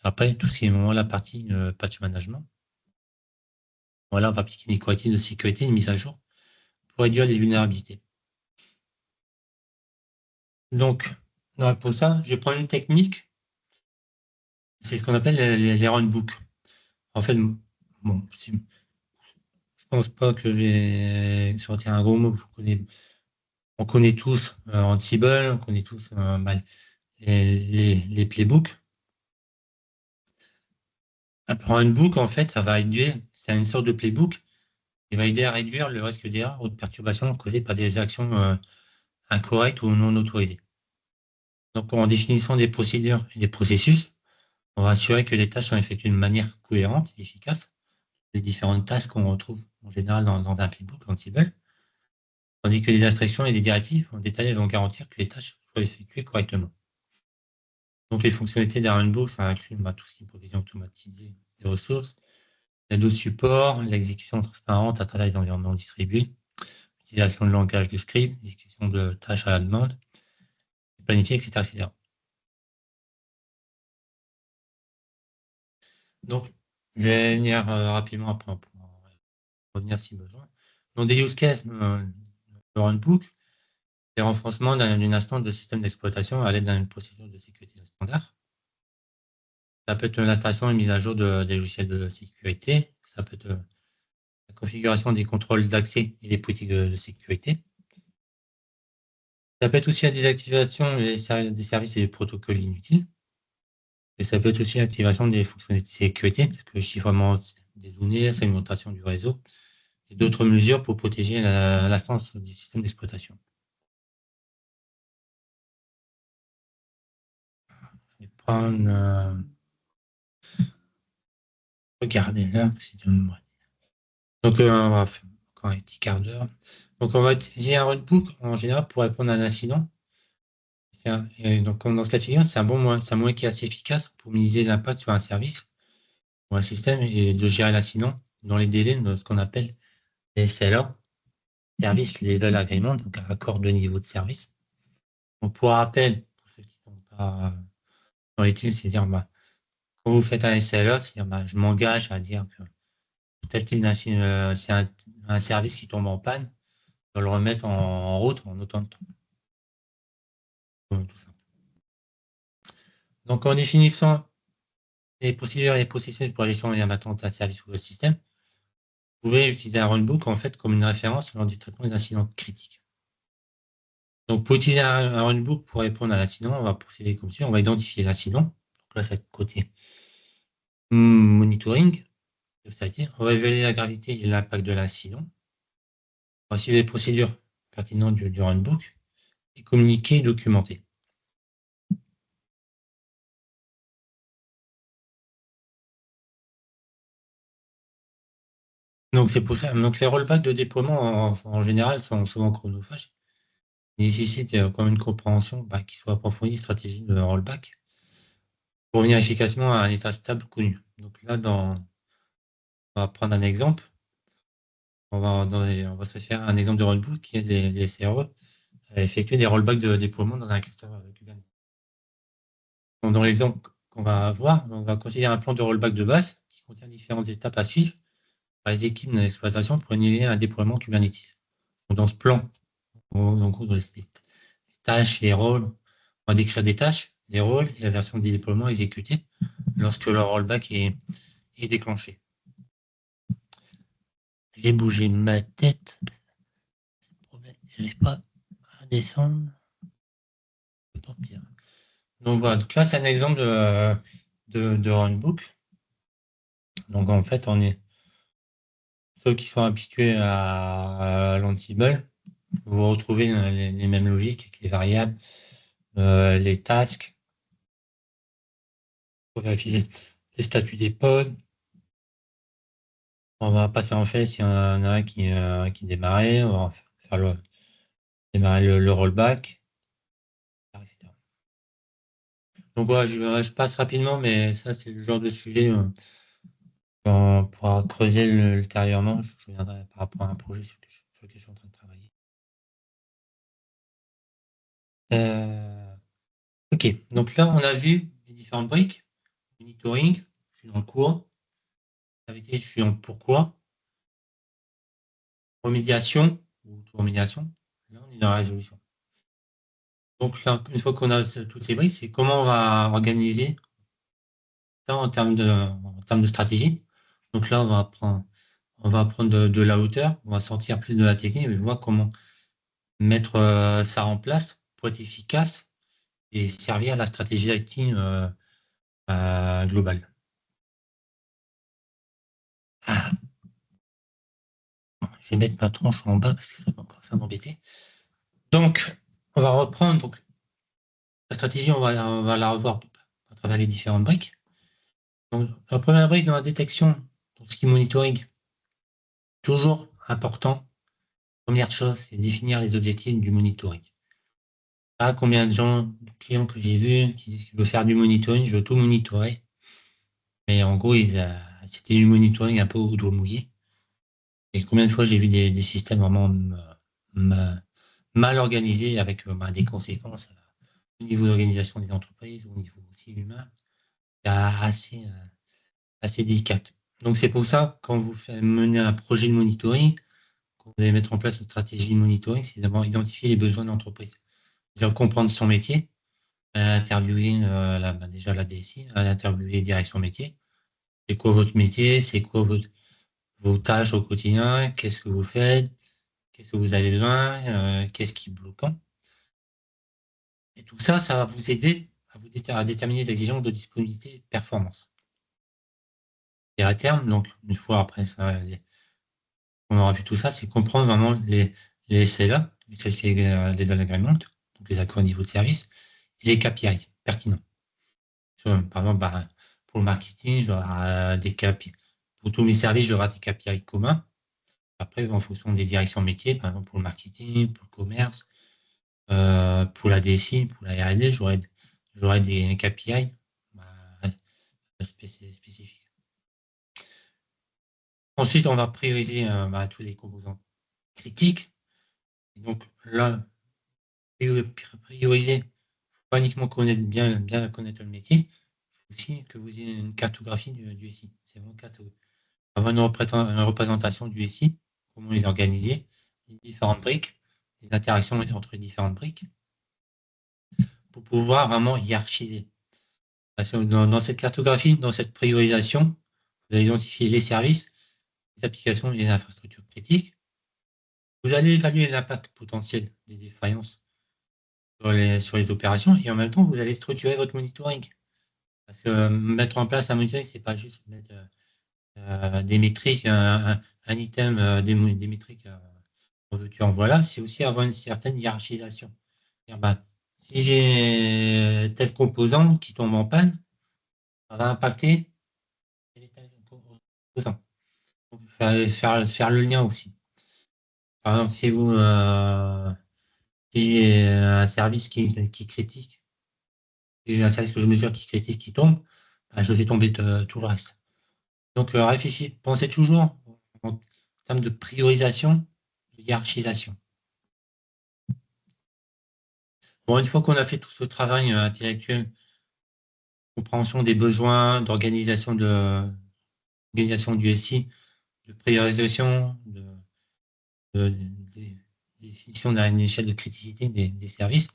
Après, tout ce qui est la partie patch management. Voilà, on va appliquer des correctifs de sécurité, une mise à jour pour réduire les vulnérabilités. Donc, pour ça, je vais prendre une technique. C'est ce qu'on appelle les runbooks. En fait, bon, je pense pas que j'ai sorti un gros mot. On connaît tous Ansible, on connaît tous les playbooks. Un runbook, en fait, ça va aider, c'est une sorte de playbook, qui va aider à réduire le risque d'erreur ou de perturbation causées par des actions incorrectes ou non autorisées. Donc, en définissant des procédures et des processus, on va assurer que les tâches sont effectuées de manière cohérente et efficace. Les différentes tâches qu'on retrouve en général dans un playbook Ansible, tandis que les instructions et les directives en détail vont garantir que les tâches soient effectuées correctement. Donc, les fonctionnalités d'un runbook, ça inclut tout ce qui est provision automatisée des ressources, l'aide au support, l'exécution transparente à travers les environnements distribués, l'utilisation de langage de script, l'exécution de tâches à la demande, planifier, etc., etc. Donc, je vais venir rapidement après pour revenir si besoin. Donc, des use cases de runbook, c'est le renforcement d'une instance de système d'exploitation à l'aide d'une procédure de sécurité standard. Ça peut être l'installation et mise à jour des logiciels de sécurité. Ça peut être la configuration des contrôles d'accès et des politiques de sécurité. Ça peut être aussi la désactivation des services et des protocoles inutiles. Et ça peut être aussi l'activation des fonctionnalités de sécurité, telles que le chiffrement des données, la segmentation du réseau, et d'autres mesures pour protéger l'instance du système d'exploitation. Je vais prendre... regardez là, si tu me... Donc, on va faire encore un petit quart d'heure. Donc, on va utiliser un runbook en général pour répondre à un incident. Donc, dans ce cas de figure, c'est un moyen qui est assez efficace pour minimiser l'impact sur un service ou un système et de gérer l'incident dans les délais de ce qu'on appelle les SLA, Service Level Agreement, donc un accord de niveau de service. Donc, pour rappel, pour ceux qui ne sont pas dans l'étude, c'est-à-dire quand vous faites un SLA, c'est-à-dire je m'engage à dire que tel type d'incident, c'est un service qui tombe en panne, je dois le remettre en route en autant de temps. Tout ça. Donc, en définissant les procédures et les processus pour la gestion et la maintenance d'un service ou d'un système, vous pouvez utiliser un runbook en fait comme une référence lors du traitement des incidents critiques. Donc, pour utiliser un runbook pour répondre à l'incident, on va procéder comme suit. On va identifier l'incident. Donc là, c'est côté monitoring. On va évaluer la gravité et l'impact de l'incident. On va suivre les procédures pertinentes du runbook et communiquer et documenter. Donc, c'est pour ça. Donc, les rollbacks de déploiement, en général, sont souvent chronophages. Ils nécessitent quand même une compréhension qui soit approfondie, stratégie de rollback, pour revenir efficacement à un état stable connu. Donc là, on va prendre un exemple. On va se faire un exemple de rollback qui est les CRE, effectuer des rollbacks de déploiement dans un cluster Kubernetes. Donc, dans l'exemple qu'on va voir, on va considérer un plan de rollback de base qui contient différentes étapes à suivre par les équipes d'exploitation pour initier un déploiement Kubernetes. Donc, dans ce plan, donc, les tâches, les rôles, on va décrire des tâches, les rôles et la version des déploiements exécutés lorsque le rollback est déclenché. J'ai bougé ma tête. Je n'arrive pas à descendre. Donc voilà, donc là c'est un exemple de runbook. Donc en fait, on est ceux qui sont habitués à l'Ansible, vous retrouvez les mêmes logiques avec les variables, les tasks, pour vérifier les statuts des pods. On va passer en fait s'il y en a un qui démarrait, on va faire démarrer le rollback, etc. Donc voilà, je passe rapidement, mais ça c'est le genre de sujet qu'on pourra creuser ultérieurement. Je reviendrai par rapport à un projet sur lequel je suis en train de travailler. Ok, donc là on a vu les différentes briques. Monitoring, je suis dans le cours. Gravité, je suis en pourquoi. Remédiation ou remédiation. Là on est dans la résolution. Donc là, une fois qu'on a toutes ces briques, c'est comment on va organiser ça en termes de stratégie. Donc là, on va prendre de la hauteur, on va sortir plus de la technique et voir comment mettre ça en place pour être efficace et servir à la stratégie IT globale. Ah. Je vais mettre ma tronche en bas parce que ça va m'embêter. Donc, on va reprendre. Donc, la stratégie, on va la revoir à travers les différentes briques. Donc, la première brique dans la détection, donc ce qui est monitoring, toujours important. Première chose, c'est définir les objectifs du monitoring. Ah, combien de gens, de clients que j'ai vus qui disent je veux faire du monitoring, je veux tout monitorer. Mais en gros, c'était du monitoring un peu au doigt mouillé. Et combien de fois j'ai vu des systèmes vraiment mal organisés avec des conséquences au niveau de l'organisation des entreprises, au niveau aussi humain, assez délicate. Donc c'est pour ça, quand vous menez un projet de monitoring, quand vous allez mettre en place une stratégie de monitoring, c'est d'abord identifier les besoins de l'entreprise. Déjà comprendre son métier, interviewer déjà la DSI, interviewer les directions métiers. C'est quoi votre métier? C'est quoi vos tâches au quotidien? Qu'est-ce que vous faites? Qu'est-ce que vous avez besoin? Qu'est-ce qui est bloquant? Et tout ça, ça va vous aider à déterminer les exigences de disponibilité et performance. Et à terme, donc une fois après ça, on aura vu tout ça, c'est comprendre vraiment les SLA, les Level Agreement, donc les accords au niveau de service, et les KPI pertinents. Par exemple, pour le marketing, j'aurai des KPI. Pour tous mes services, j'aurai des KPI communs. Après, en fonction des directions métiers, par exemple pour le marketing, pour le commerce, pour la DSI, pour la R&D, j'aurai des KPI spécifiques. Ensuite, on va prioriser tous les composants critiques. Et donc là, prioriser, pas uniquement bien connaître le métier, il faut aussi que vous ayez une cartographie du SI. C'est vraiment avoir une représentation du SI, comment il est organisé, les différentes briques, les interactions entre les différentes briques, pour pouvoir vraiment hiérarchiser. Parce que dans cette cartographie, dans cette priorisation, vous allez identifier les services, les applications et les infrastructures critiques. Vous allez évaluer l'impact potentiel des défaillances sur les opérations et en même temps, vous allez structurer votre monitoring. Parce que mettre en place un monitoring, c'est pas juste mettre des métriques, un item, des métriques en veux-tu, en voilà, c'est aussi avoir une certaine hiérarchisation. Si j'ai tel composant qui tombe en panne, ça va impacter tel composant. Donc, faire le lien aussi. Par exemple, si vous si un service qui critique, si j'ai un service que je mesure qui critique, qui tombe, je fais tomber tout le reste. Donc, pensez toujours en termes de priorisation, de hiérarchisation. Bon, une fois qu'on a fait tout ce travail intellectuel, compréhension des besoins, d'organisation du SI, de priorisation, de définition d'une échelle de criticité des services,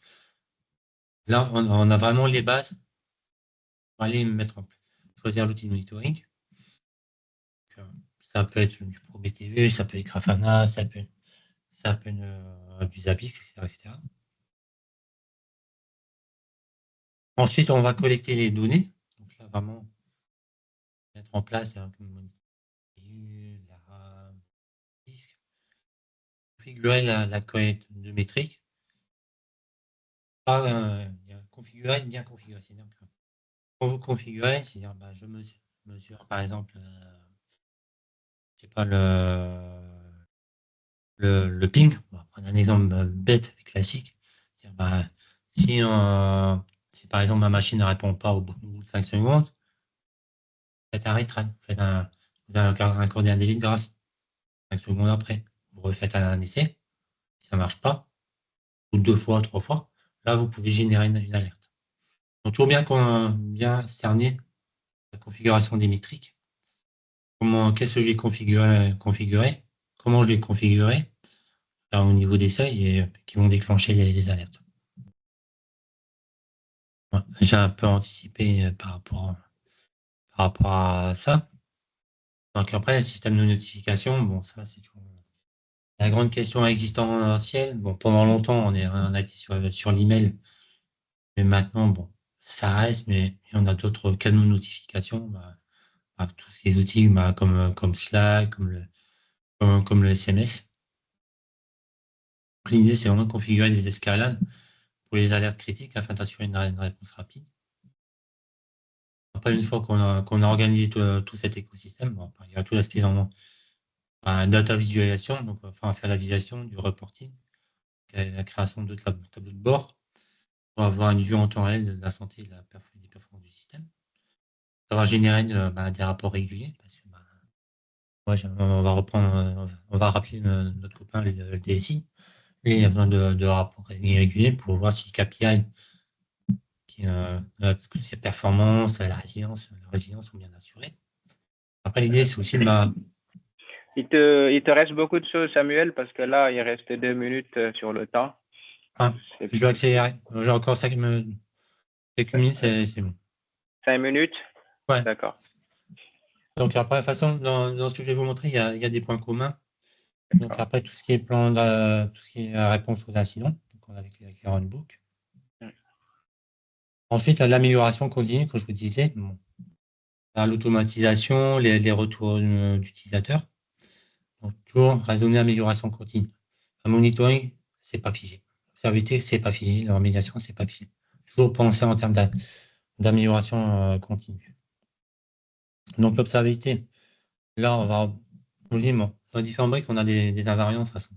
là, on a vraiment les bases pour aller mettre en place. Choisir l'outil de monitoring. Ça peut être du ProBTV, ça peut être Grafana, ça peut être du Zabbix, etc. Ensuite, on va collecter les données. Donc là, vraiment, mettre en place la RAM, disque, configurer la collecte de métriques. Configurer, bien configurer. C'est-à-dire que quand vous configurez, c'est-à-dire je mesure par exemple je sais pas, le ping. On va prendre un exemple bête, classique. Si par exemple ma machine ne répond pas au bout de 5 secondes, faites un retry, vous allez accorder un délai de grâce. 5 secondes après, vous refaites un essai. Si ça ne marche pas, ou 2 fois, 3 fois, là vous pouvez générer une alerte. Donc toujours bien cerner la configuration des métriques. Qu'est-ce que je vais configurer, comment je vais configurer au niveau des seuils et qui vont déclencher les alertes. Ouais, j'ai un peu anticipé par rapport à ça. Donc après, le système de notification, bon, ça, c'est toujours la grande question existentielle. Bon, pendant longtemps, on a été sur l'email, mais maintenant, bon, ça reste, mais il y en a d'autres canaux de notification, tous ces outils comme Slack, comme le SMS. L'idée, c'est vraiment de configurer des escalades pour les alertes critiques afin d'assurer une réponse rapide. Après, une fois qu'on a organisé tout cet écosystème, bon, il y a tout l'aspect vraiment data visualisation, donc enfin faire la visualisation, du reporting, la création de tableaux de bord pour avoir une vue en temps réel de la santé et des performances du système. Ça va générer des rapports réguliers parce que on va rappeler notre copain le DSI. Lui, il a besoin de rapports réguliers pour voir si KPI, ses performances, la résilience sont bien assurées. Après, l'idée, c'est aussi Il te reste beaucoup de choses, Samuel, parce que là, il reste 2 minutes sur le temps. Je dois accélérer. J'ai encore 5 minutes, c'est bon. 5 minutes? Ouais. D'accord. Donc après, de toute façon, dans ce que je vais vous montrer, il y a des points communs. Donc après, tout ce qui est tout ce qui est réponse aux incidents, donc avec les runbooks. Ensuite, l'amélioration continue, comme je vous disais, l'automatisation, les retours d'utilisateurs. Donc toujours raisonner amélioration continue. Un monitoring, c'est pas figé. Observabilité, c'est pas figé. La remédiation, c'est pas figé. Toujours penser en termes d'amélioration continue. Donc l'observabilité, là, on va, dans différents briques, on a des invariants de toute façon.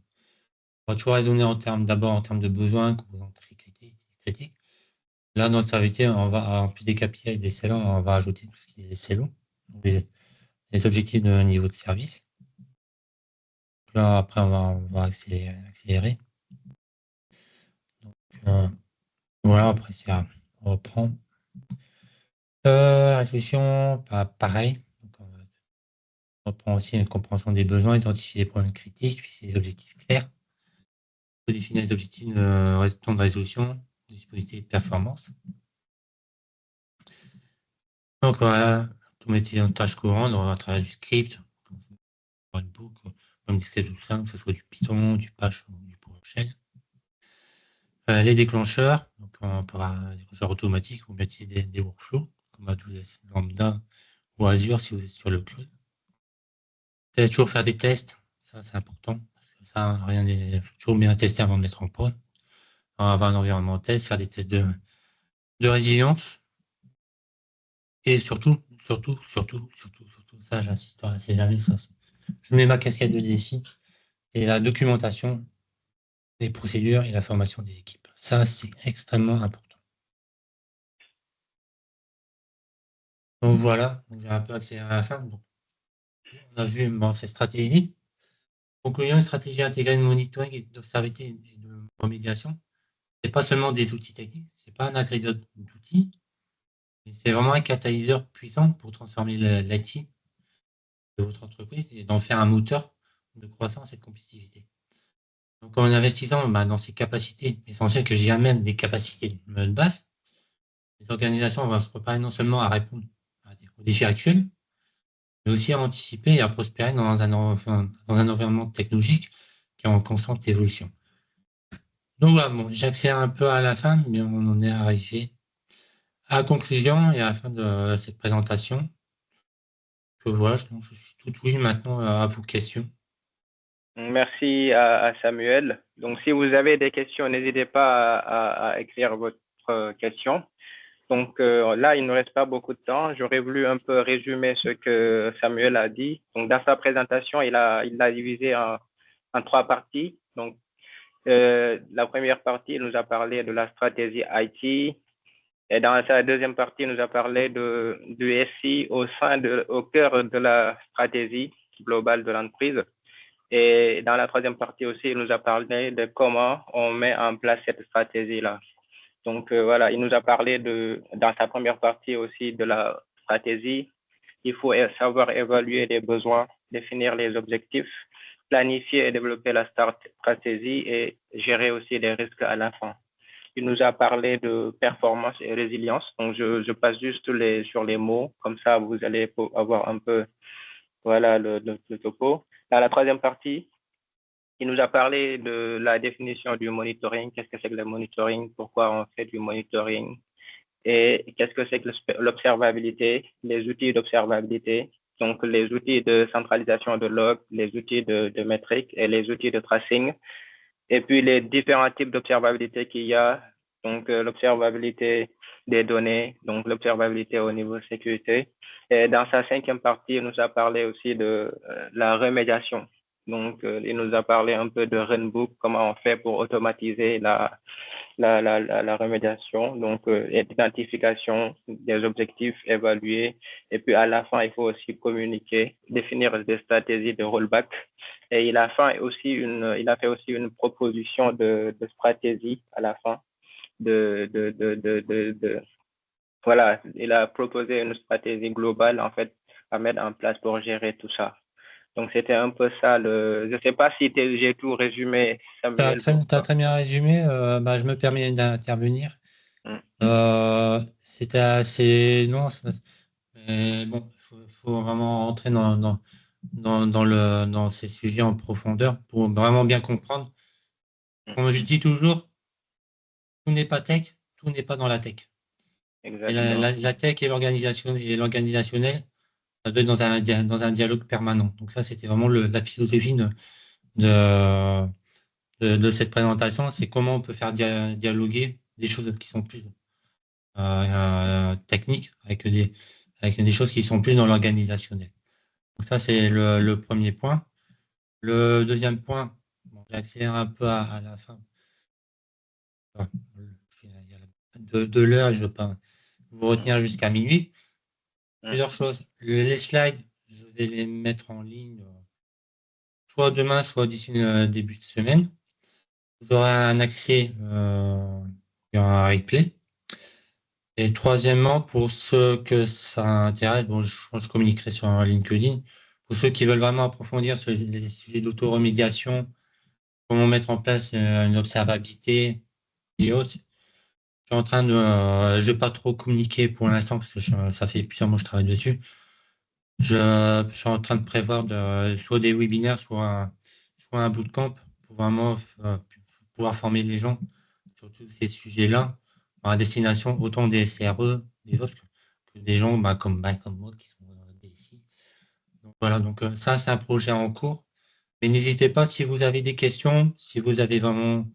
On va toujours raisonner d'abord en termes de besoins, composantes critiques. Là, dans l'observabilité, en plus des KPI et des CELO, on va ajouter tout ce qui est CELO, les objectifs de niveau de service. Là, après, on va accélérer. Donc, voilà, après, on reprend. La résolution, pareil. Donc, on reprend aussi une compréhension des besoins, identifier les problèmes critiques, fixer les objectifs clairs. On peut définir les objectifs de temps de résolution, de disponibilité et de performance. Donc, voilà, automatisation de tâches courantes, on va travailler du script, comme des scripts tout simple, que ce soit du Python, du Bash ou du PowerShell. Les déclencheurs, donc on peut avoir des déclencheurs automatiques ou bien utiliser des workflows comme AWS Lambda ou Azure si vous êtes sur le cloud. Peut-être toujours faire des tests, ça c'est important, parce que ça, toujours bien tester avant de mettre en prod. Avoir un environnement de test, faire des tests de résilience. Et surtout, ça j'insisterai assez jamais, ça. Je mets ma casquette de DSI et la documentation des procédures et la formation des équipes. Ça, c'est extrêmement important. Donc voilà, j'ai un peu accéléré à la fin. Donc, on a vu ces stratégies. Conclusion, une stratégie intégrée de monitoring et d'observabilité et de remédiation. C'est pas seulement des outils techniques, c'est pas un agrégat d'outils, mais c'est vraiment un catalyseur puissant pour transformer l'IT de votre entreprise et d'en faire un moteur de croissance et de compétitivité. Donc, en investissant dans ces capacités essentielles, que je dirais même des capacités de base, les organisations vont se préparer non seulement à répondre aux défis actuels, mais aussi à anticiper et à prospérer dans un environnement technologique qui est en constante évolution. Donc voilà, j'accélère un peu à la fin, mais on en est arrivé à la conclusion et à la fin de cette présentation. Voilà, je suis tout oui maintenant à vos questions. Merci à Samuel. Donc, si vous avez des questions, n'hésitez pas à écrire votre question. Donc là, il ne nous reste pas beaucoup de temps. J'aurais voulu un peu résumer ce que Samuel a dit. Donc, dans sa présentation, il l'a divisé en 3 parties. Donc, la première partie, il nous a parlé de la stratégie IT. Et dans sa deuxième partie, il nous a parlé du SI au cœur de la stratégie globale de l'entreprise. Et dans la troisième partie aussi, il nous a parlé de comment on met en place cette stratégie-là. Donc, voilà, il nous a parlé dans sa première partie aussi de la stratégie. Il faut savoir évaluer les besoins, définir les objectifs, planifier et développer la stratégie et gérer aussi les risques à la fin. Il nous a parlé de performance et résilience. Donc, je passe juste sur les mots. Comme ça, vous allez avoir un peu Voilà le topo. Dans la troisième partie, il nous a parlé de la définition du monitoring, qu'est-ce que c'est que le monitoring, pourquoi on fait du monitoring et qu'est-ce que c'est que l'observabilité, les outils d'observabilité, donc les outils de centralisation de log, les outils de métriques et les outils de tracing, et puis les différents types d'observabilité qu'il y a, donc l'observabilité des données, donc l'observabilité au niveau de sécurité. Et dans sa cinquième partie, il nous a parlé aussi de la remédiation. Donc, il nous a parlé un peu de Runbook, comment on fait pour automatiser la remédiation, donc l'identification des objectifs, évaluer. Et puis à la fin, il faut aussi communiquer, définir des stratégies de rollback. Et il a fait aussi une proposition de stratégie à la fin. Voilà, il a proposé une stratégie globale en fait à mettre en place pour gérer tout ça. Donc, c'était un peu ça. Je ne sais pas si j'ai tout résumé, Samuel. Tu as très bien résumé. Je me permets d'intervenir. C'était assez. Non, mais bon, il faut vraiment rentrer dans ces sujets en profondeur pour vraiment bien comprendre. Comme je dis toujours, tout n'est pas tech, tout n'est pas dans la tech. Exactement. Et la tech et l'organisationnel, ça doit être dans un dialogue permanent. Donc ça, c'était vraiment la philosophie de cette présentation, c'est comment on peut faire dialoguer des choses qui sont plus techniques avec des choses qui sont plus dans l'organisationnel. Donc ça, c'est le premier point. Le deuxième point, j'accélère un peu à la fin. De l'heure, je ne vais pas vous retenir jusqu'à minuit. Plusieurs choses. Les slides, je vais les mettre en ligne soit demain, soit d'ici le début de semaine. Vous aurez un accès à un replay. Et troisièmement, pour ceux que ça intéresse, je communiquerai sur LinkedIn. Pour ceux qui veulent vraiment approfondir sur les sujets d'autoremédiation, comment mettre en place une observabilité et autres. Je suis en train de, je vais pas trop communiquer pour l'instant parce que ça fait plusieurs mois que je travaille dessus. Je suis en train de prévoir soit des webinaires, soit un bootcamp pour vraiment pouvoir former les gens sur tous ces sujets-là à destination autant des CRE, des autres que des gens comme moi qui sont DSI. Donc voilà, donc ça c'est un projet en cours. Mais n'hésitez pas si vous avez des questions, si vous avez vraiment,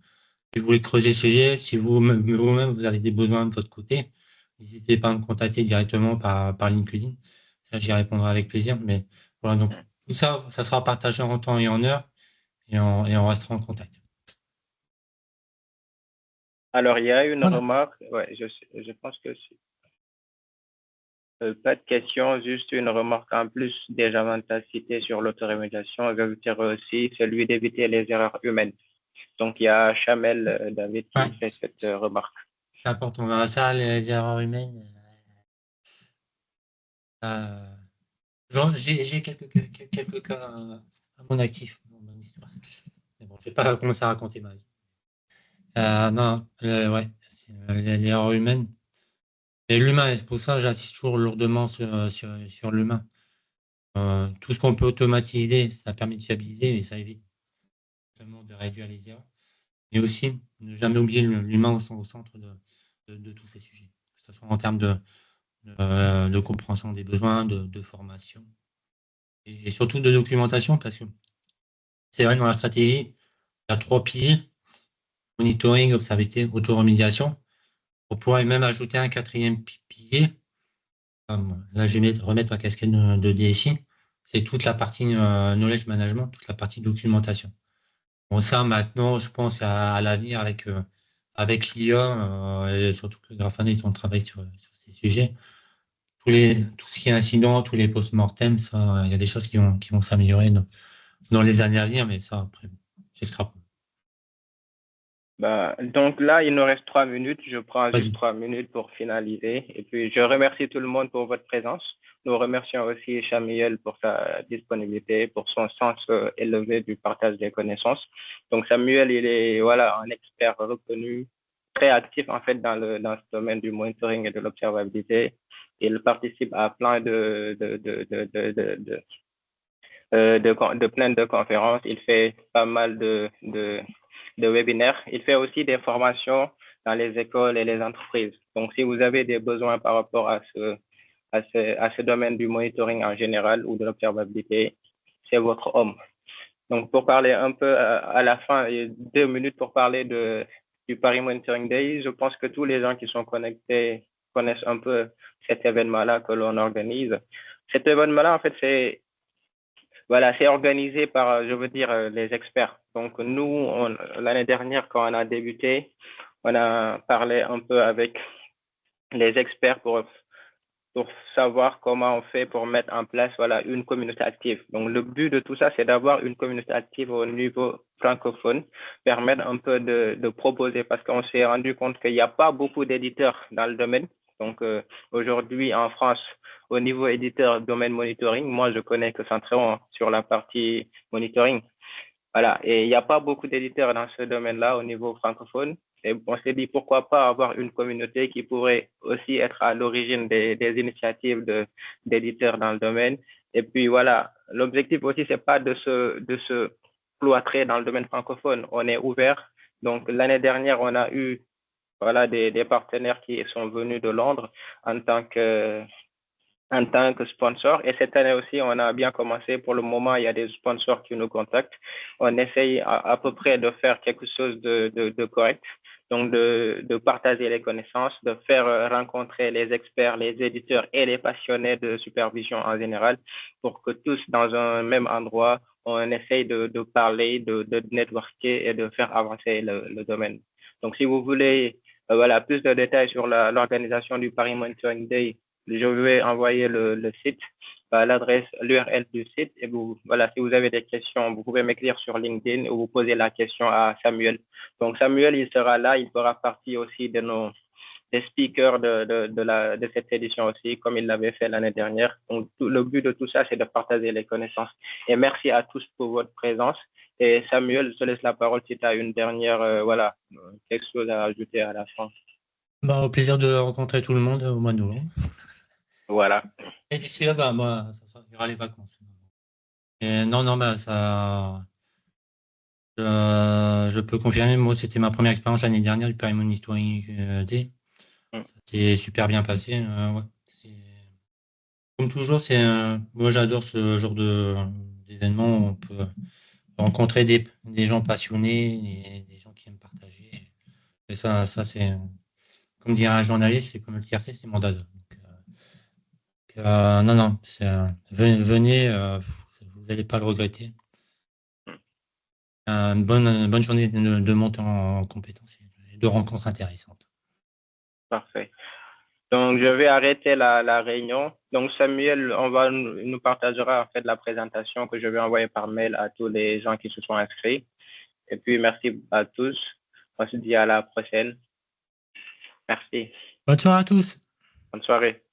si vous voulez creuser le sujet, si vous-même vous avez des besoins de votre côté, n'hésitez pas à me contacter directement par LinkedIn. Ça, j'y répondrai avec plaisir. Mais voilà, donc tout ça, ça sera partagé en temps et en heure et on restera en contact. Alors, il y a une remarque. Ouais, je pense que pas de question, juste une remarque en plus des avantages cités sur l'autorémédiation. J'ajouterai aussi celui d'éviter les erreurs humaines. Donc, il y a Chamel David qui fait cette remarque. C'est important. Ça, les erreurs humaines. J'ai quelques cas à mon actif dans mon histoire. Mais bon, je ne vais pas commencer à raconter ma vie. Non, ouais, c'est l'erreur humaine. Et l'humain, c'est pour ça que j'insiste toujours lourdement sur l'humain. Tout ce qu'on peut automatiser, ça permet de fiabiliser et ça évite notamment de réduire les erreurs. Mais aussi, ne jamais oublier l'humain au centre de tous ces sujets, que ce soit en termes de compréhension des besoins, de formation et surtout de documentation, parce que c'est vrai, dans la stratégie, il y a 3 piliers: monitoring, observabilité, auto-remédiation. On pourrait même ajouter un 4e pilier. Là, je vais remettre ma casquette de DSI. C'est toute la partie knowledge management, toute la partie documentation. Bon, ça, maintenant, je pense à l'avenir avec l'IA, et surtout que Grafana, on travaille sur ces sujets. Tout ce qui est incident, tous les post-mortem, ça, il y a des choses qui vont s'améliorer dans les années à venir, mais ça, après, j'extrapole. Donc là, il nous reste 3 minutes. Je prends juste 3 minutes pour finaliser. Et puis, je remercie tout le monde pour votre présence. Nous remercions aussi Chamiel pour sa disponibilité, pour son sens élevé du partage des connaissances. Donc, Samuel, il est un expert reconnu, très actif en fait dans ce domaine du monitoring et de l'observabilité. Il participe à plein de plein de conférences. Il fait pas mal de webinaires. Il fait aussi des formations dans les écoles et les entreprises. Donc, si vous avez des besoins par rapport à ce domaine du monitoring en général ou de l'observabilité, c'est votre homme. Donc, pour parler un peu à la fin, il y a 2 minutes pour parler du Paris Monitoring Day. Je pense que tous les gens qui sont connectés connaissent un peu cet événement-là que l'on organise. Cet événement-là, en fait, c'est organisé par, je veux dire, les experts. Donc, nous, l'année dernière, quand on a débuté, on a parlé un peu avec les experts pour savoir comment on fait pour mettre en place une communauté active. Donc, le but de tout ça, c'est d'avoir une communauté active au niveau francophone, permettre un peu de proposer, parce qu'on s'est rendu compte qu'il n'y a pas beaucoup d'éditeurs dans le domaine. Donc, aujourd'hui, en France, au niveau éditeur domaine monitoring, moi, je connais que Centréon sur la partie monitoring. Voilà, et il n'y a pas beaucoup d'éditeurs dans ce domaine-là au niveau francophone. Et on s'est dit pourquoi pas avoir une communauté qui pourrait aussi être à l'origine des initiatives d'éditeurs dans le domaine. Et puis voilà, l'objectif aussi, c'est pas de se cloîtrer dans le domaine francophone. On est ouvert. Donc l'année dernière, on a eu des partenaires qui sont venus de Londres en tant que sponsor. Et cette année aussi, on a bien commencé. Pour le moment, il y a des sponsors qui nous contactent. On essaye à peu près de faire quelque chose de correct. Donc, de partager les connaissances, de faire rencontrer les experts, les éditeurs et les passionnés de supervision en général pour que tous, dans un même endroit, on essaye de parler, de networker et de faire avancer le domaine. Donc, si vous voulez plus de détails sur l'organisation du Paris Monitoring Day, je vais envoyer le site, l'adresse, l'URL du site. Et si vous avez des questions, vous pouvez m'écrire sur LinkedIn ou vous poser la question à Samuel. Donc, Samuel, il sera là. Il fera partie aussi des speakers de cette édition aussi, comme il l'avait fait l'année dernière. Donc, le but de tout ça, c'est de partager les connaissances. Et merci à tous pour votre présence. Et Samuel, je te laisse la parole si tu as une dernière, quelque chose à ajouter à la fin. Au plaisir de rencontrer tout le monde au mois de novembre. Voilà. Et d'ici là, moi, il y aura les vacances. Et non, ça. Je peux confirmer, moi, c'était ma première expérience l'année dernière du Paris Monitoring Day. Ça s'est super bien passé. Ouais. Comme toujours, moi, j'adore ce genre d'événement où on peut rencontrer des gens passionnés et des gens qui aiment partager. Et ça c'est, comme dirait un journaliste, c'est comme le TRC, c'est mandat d'homme. Non, venez, vous n'allez pas le regretter. Une bonne journée de montée en compétences et de rencontres intéressantes. Parfait. Donc, je vais arrêter la réunion. Donc, Samuel, nous partagera en fait la présentation que je vais envoyer par mail à tous les gens qui se sont inscrits. Et puis, merci à tous. On se dit à la prochaine. Merci. Bonne soirée à tous. Bonne soirée.